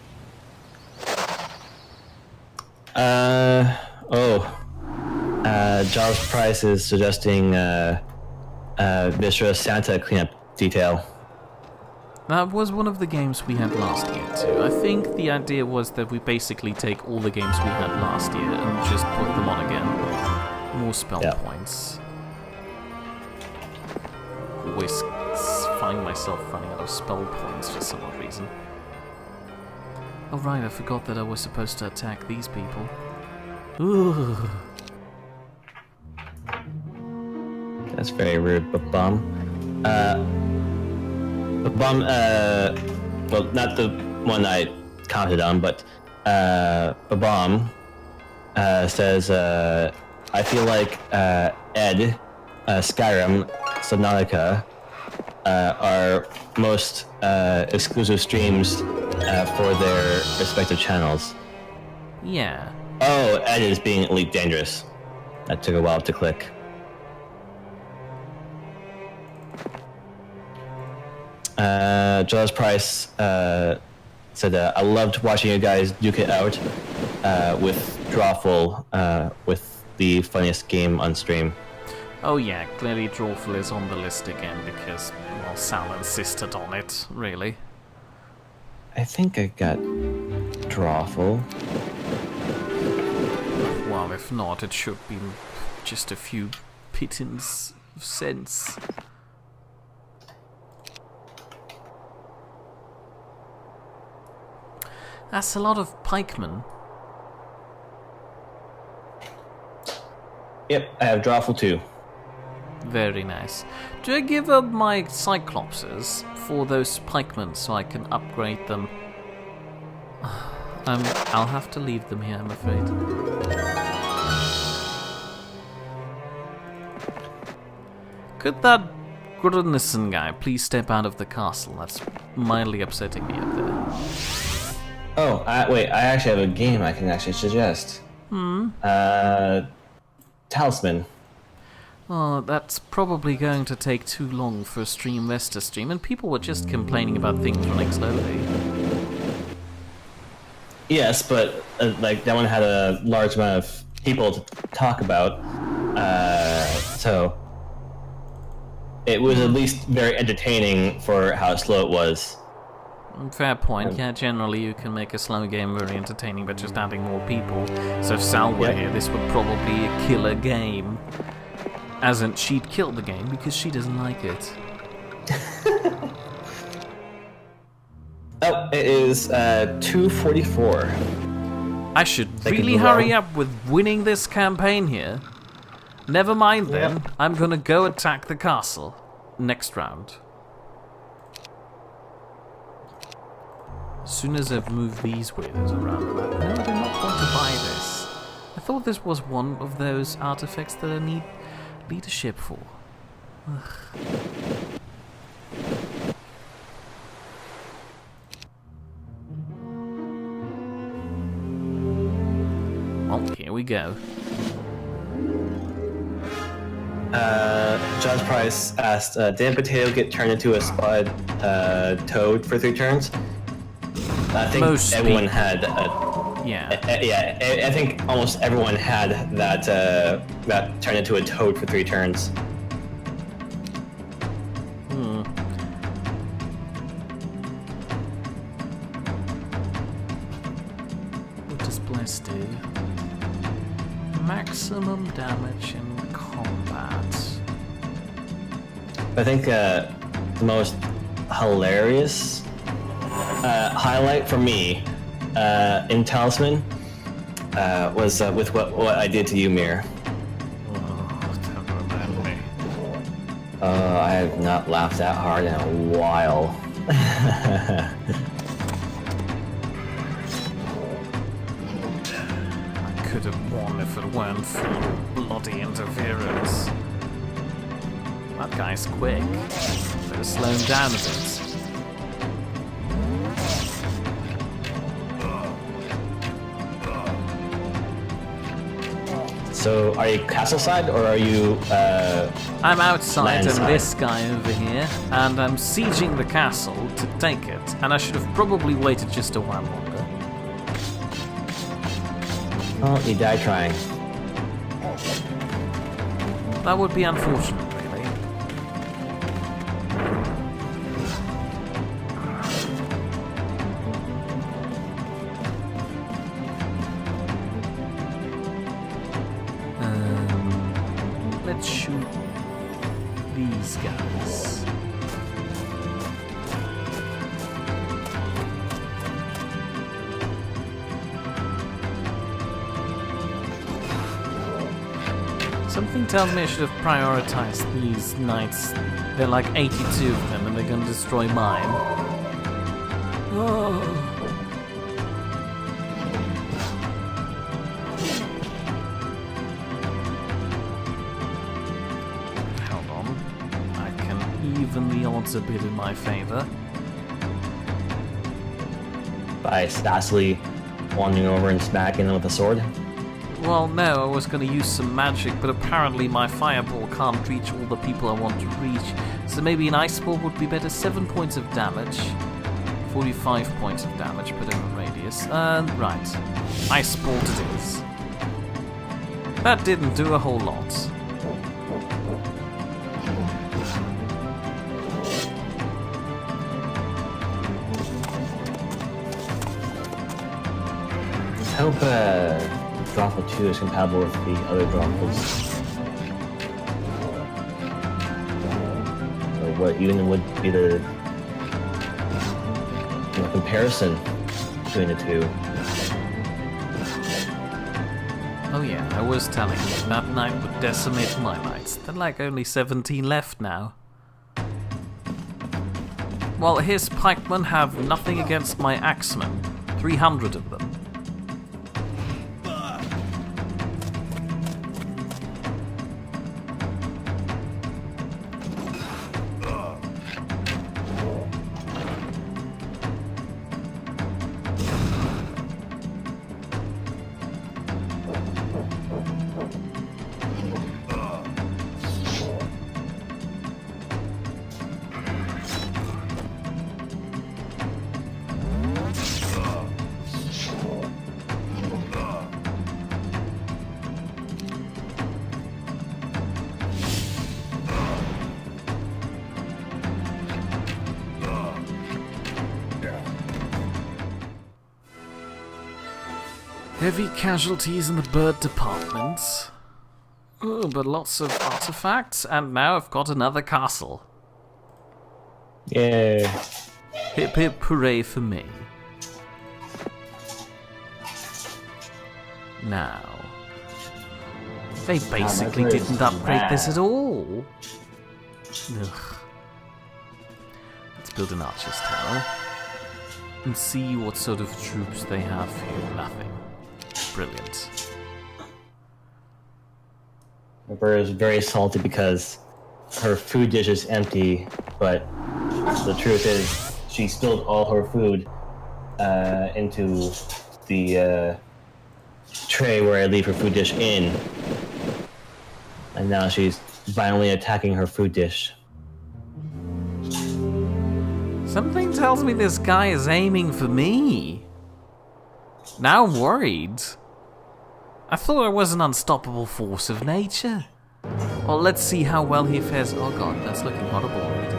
Giles Price is suggesting Vicious Santa cleanup detail. That was one of the games we had last year too. I think the idea was that we basically take all the games we had last year and just put them on again. More spell points. Always find myself running out of spell points for some odd reason. Oh right, I forgot that I was supposed to attack these people. Ooh. That's very rude, but Bum. Well, not the one I commented on, but Babam says, I feel like Ed, Skyrim, Subnautica are most exclusive streams for their respective channels. Yeah. Oh, Ed is being Elite Dangerous. That took a while to click. Giles Price said, I loved watching you guys duke it out with Drawful, with the funniest game on stream. Oh yeah, clearly Drawful is on the list again because, well, Sal insisted on it, really. I think I got Drawful. Well, if not, it should be just a few pittance of cents. That's a lot of pikemen. Yep, I have Drawful too. Very nice. Do I give up my Cyclopses for those pikemen so I can upgrade them? I'll have to leave them here, I'm afraid. Could that Grudnissen guy please step out of the castle? That's mildly upsetting me up there. Oh, wait, I actually have a game I can actually suggest. Talisman. Oh, that's probably going to take too long for a Streamvesta stream, and people were just complaining about things running slowly. Yes, but like that one had a large amount of people to talk about, so it was at least very entertaining for how slow it was. Fair point. Yeah, generally you can make a slow game very entertaining by just adding more people. So if Sal were here, this would probably kill a game. As in, she'd kill the game because she doesn't like it. Oh, it is 2:44. I should really hurry up with winning this campaign here. Never mind then. I'm gonna go attack the castle next round. As soon as I've moved these weirdos around the map. No, I do not want to buy this. I thought this was one of those artifacts that I need leadership for. Ugh. Well, here we go. Josh Price asked, did Potato get turned into a spud toad for 3 turns? I think Most everyone people. had. I think almost everyone had that that turned into a toad for 3 turns. maximum damage in combat. I think the most hilarious highlight for me in Talisman was with what I did to you, Mir. Oh, don't remind me. I have not laughed that hard in a while. I could have won if it weren't for bloody interference. That guy's quick. Better slow him down a bit. So, are you castle side or are you I'm outside land and side? this guy over here, and I'm sieging the castle to take it, and I should have probably waited just a while longer. Oh, you died trying. That would be unfortunate, really. Let's shoot these guys. Something tells me I should have prioritized these knights. There are like 82 of them and they're gonna destroy mine. Oh. Hold on. I can even the odds a bit in my favor. By sassily wandering over and smacking them with a sword. Well, no, I was going to use some magic, but apparently my fireball can't reach all the people I want to reach. So maybe an ice ball would be better. 7 points of damage. 45 points of damage, but in a radius. Right. Ice ball it is. That didn't do a whole lot. I hope Drawful 2 is compatible with the other Drawfuls. Or what even would be the comparison between the two. Oh yeah, I was telling you, that knight would decimate my knights. There are like only 17 left now. While his pikemen have nothing against my axemen. 300 of them. Heavy casualties in the bird department. Oh, but lots of artifacts, and now I've got another castle. Yay. Hip hip hooray for me. Now, they basically didn't upgrade this at all. Ugh. Let's build an archer's tower and see what sort of troops they have here. Nothing. Brilliant. Emperor is very salty because her food dish is empty, but the truth is she spilled all her food into the tray where I leave her food dish in. And now she's violently attacking her food dish. Something tells me this guy is aiming for me. Now I'm worried. I thought I was an unstoppable force of nature. Well, let's see how well he fares. Oh god, that's looking horrible already.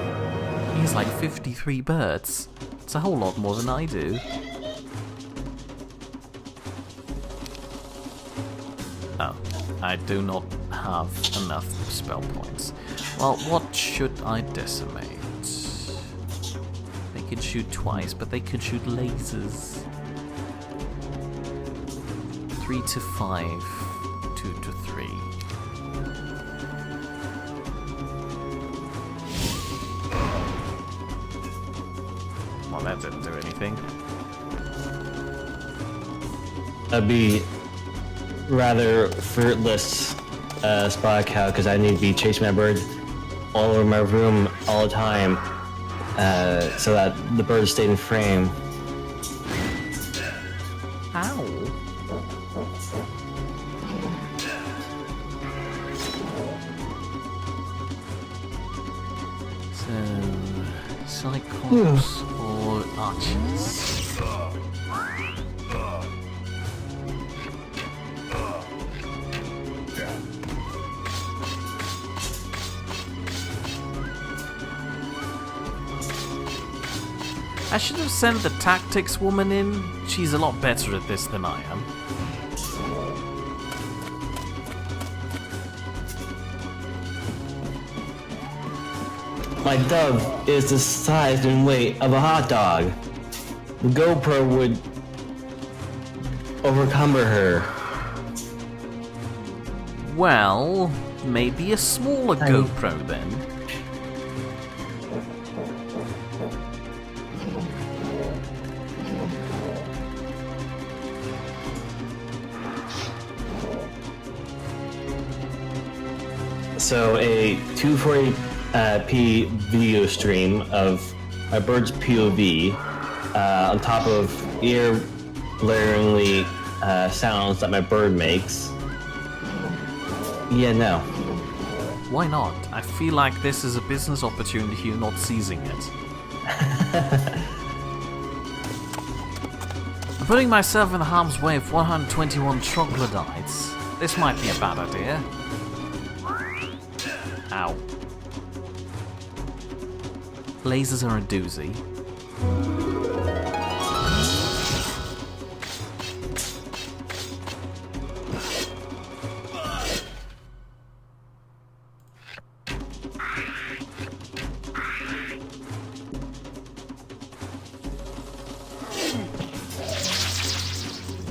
He has like 53 birds. It's a whole lot more than I do. Oh, I do not have enough spell points. Well, what should I decimate? They could shoot twice, but they could shoot lasers. 3 to 5, 2 to 3. Well, that didn't do anything. That'd be rather fruitless, Spot Cow, because I need to be chasing my bird all over my room all the time, so that the birds stay in frame. Ow. So, Cyclops or Archers? I should have sent the tactics woman in. She's a lot better at this than I am. My dove is the size and weight of a hot dog. The GoPro would overcumber her. Well, maybe a smaller GoPro then. So a 240p video stream of my bird's POV on top of ear-blaringly sounds that my bird makes. Yeah, no. Why not? I feel like this is a business opportunity, you're not seizing it. I'm putting myself in harm's way of 121 troglodytes. This might be a bad idea. Ow. Lasers are a doozy.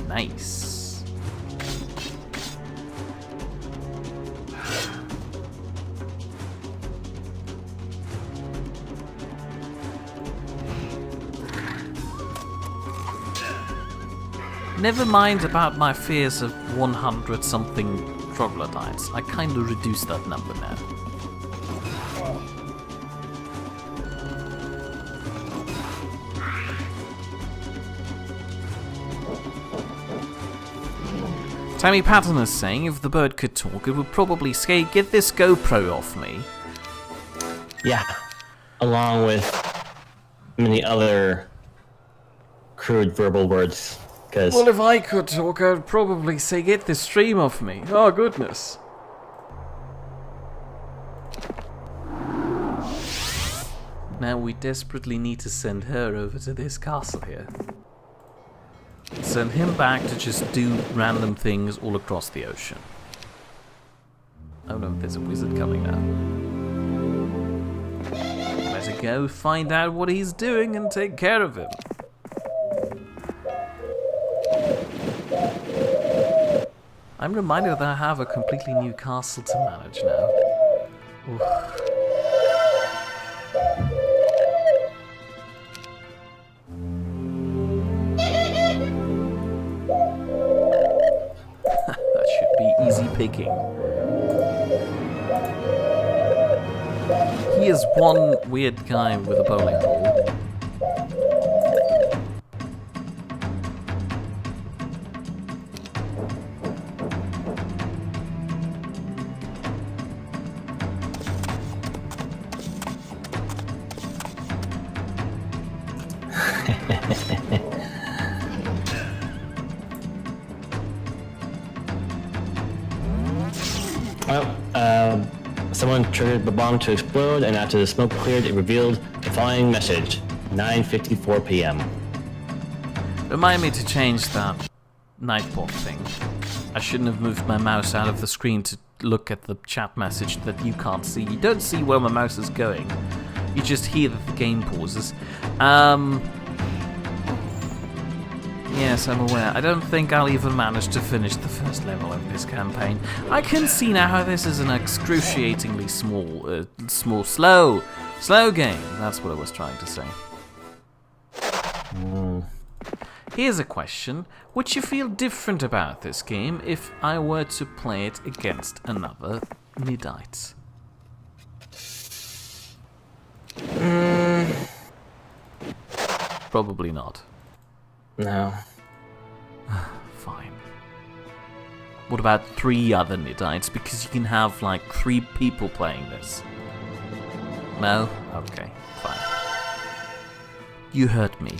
Nice. Never mind about my fears of 100-something troglodytes. I kinda reduced that number now. Tammy Patton is saying if the bird could talk, it would probably say, "Get this GoPro off me." Yeah, along with many other crude verbal words. Well, if I could talk, I'd probably say, "Get this stream off me." Oh, goodness. Now we desperately need to send her over to this castle here. Send him back to just do random things all across the ocean. Oh no, there's a wizard coming now. Better go find out what he's doing and take care of him. I'm reminded that I have a completely new castle to manage now. Oof. That should be easy picking. He is one weird guy with a bowling ball. Someone triggered the bomb to explode, and after the smoke cleared, it revealed the following message: 9:54 p.m. Remind me to change that Nightbot thing. I shouldn't have moved my mouse out of the screen to look at the chat message that you can't see. You don't see where my mouse is going. You just hear that the game pauses. Yes, I'm aware. I don't think I'll even manage to finish the first level of this campaign. I can see now how this is an excruciatingly slow game. That's what I was trying to say. Here's a question. Would you feel different about this game if I were to play it against another Midite? Probably not. No. Fine. What about 3 other Midites? Because you can have like 3 people playing this. No? Okay, fine. You hurt me.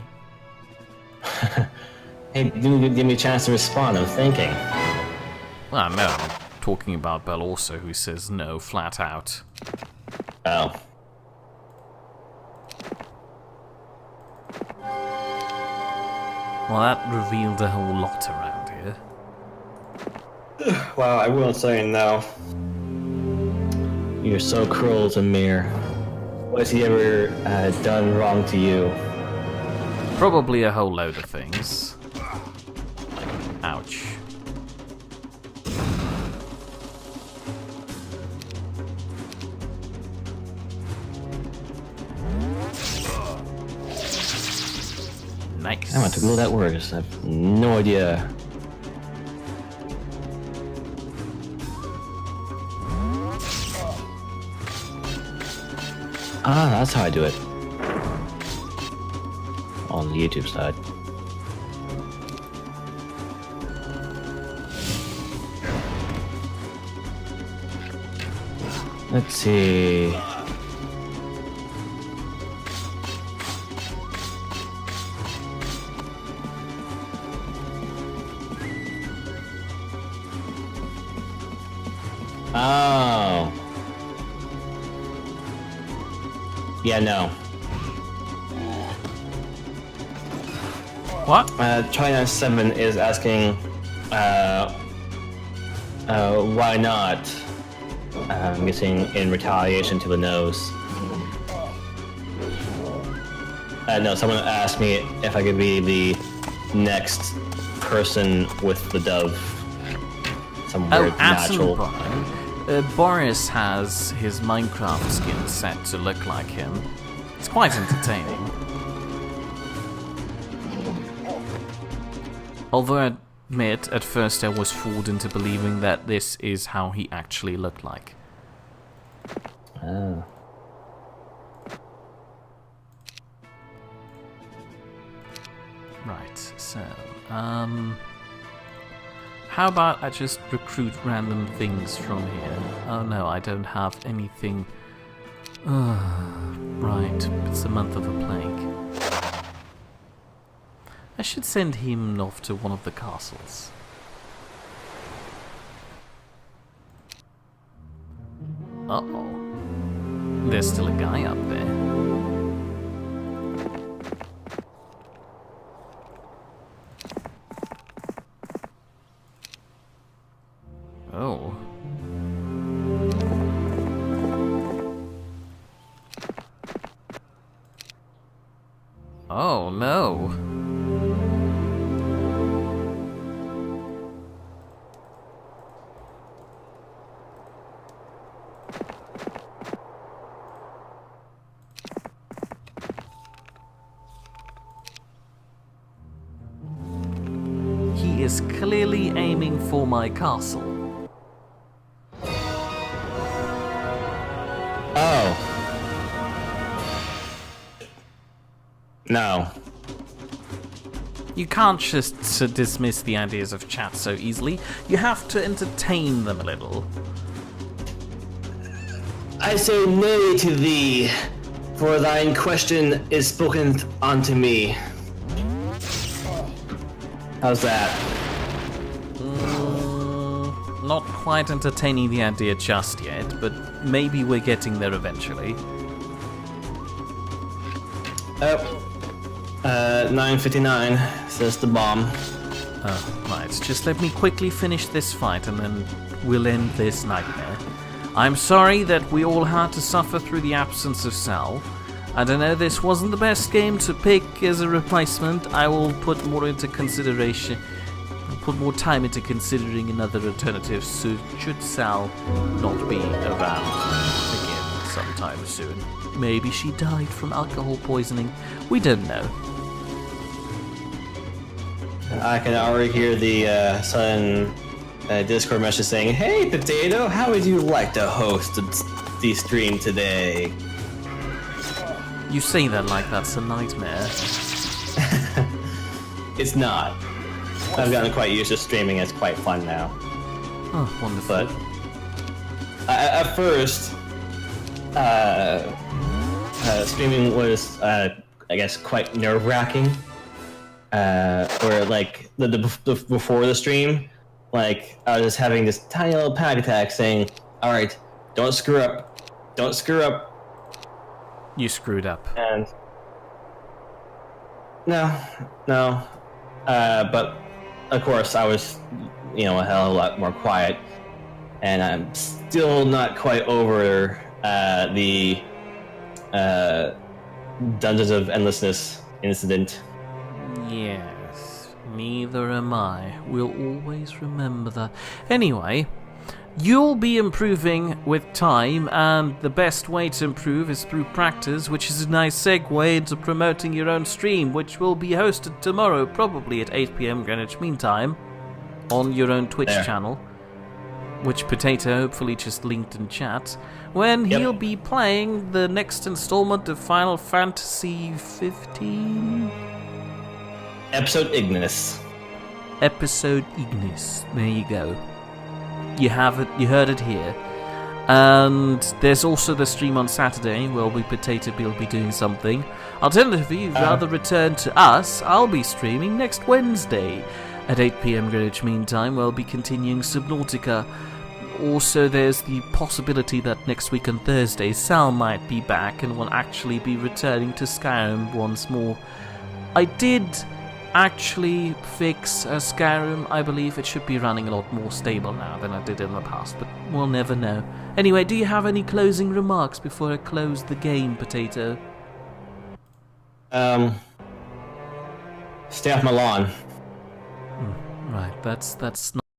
Hey, give me a chance to respond. I'm thinking. Well, no, I'm talking about Bell also, who says no flat out. Oh. Well, that revealed a whole lot around here. Well, I won't say no. You're so cruel to Mir. What has he ever done wrong to you? Probably a whole load of things. Ouch. Nice. I want to Google that word. I have no idea. Ah, that's how I do it. On the YouTube side. Let's see. Oh. Yeah, no. What? China 7 is asking, why not? I'm guessing in retaliation to the nose. No, someone asked me if I could be the next person with the dove. Some weird natural. Boris has his Minecraft skin set to look like him. It's quite entertaining. Although I admit, at first I was fooled into believing that this is how he actually looked like. Oh. Right, so, how about I just recruit random things from here? Oh no, I don't have anything. Right, it's the month of the plague. I should send him off to one of the castles. Uh-oh. There's still a guy up there. Oh. Oh, no. He is clearly aiming for my castle. Oh. No. You can't just dismiss the ideas of chat so easily. You have to entertain them a little. I say nay to thee, for thine question is spoken unto me. How's that? Not quite entertaining the idea just yet, but maybe we're getting there eventually. 9:59 says the bomb. Right, just let me quickly finish this fight and then we'll end this nightmare. I'm sorry that we all had to suffer through the absence of Sal. I don't know, this wasn't the best game to pick as a replacement. I will put more into consideration, put more time into considering another alternative should Sal not be around again sometime soon. Maybe she died from alcohol poisoning. We don't know. I can already hear the sudden Discord message saying, "Hey, Potato, how would you like to host the stream today?" You say that like that's a nightmare. It's not. I've gotten quite used to streaming. It's quite fun now. Oh, wonderful. But at first, streaming was, I guess, quite nerve-wracking. Where like the before the stream, like I was just having this tiny little panic attack, saying, "All right, don't screw up." You screwed up. And no. But of course, I was, a hell of a lot more quiet, and I'm still not quite over the Dungeons of Endlessness incident. Yes, neither am I. We'll always remember that. Anyway, you'll be improving with time, and the best way to improve is through practice, which is a nice segue into promoting your own stream, which will be hosted tomorrow, probably at 8 PM Greenwich Mean Time, on your own Twitch channel, which Potato hopefully just linked in chat, when he'll be playing the next installment of Final Fantasy 15? Episode Ignis. Episode Ignis. There you go. You have it. You heard it here. And there's also the stream on Saturday where Potato will be doing something. Alternatively, if you'd rather return to us, I'll be streaming next Wednesday at 8 PM Greenwich Mean Time. We'll be continuing Subnautica. Also, there's the possibility that next week on Thursday, Sal might be back and will actually be returning to Skyrim once more. I did actually fix Skyrim. I believe it should be running a lot more stable now than I did in the past, but we'll never know. Anyway, do you have any closing remarks before I close the game, Potato? Stay off my lawn. Right, that's not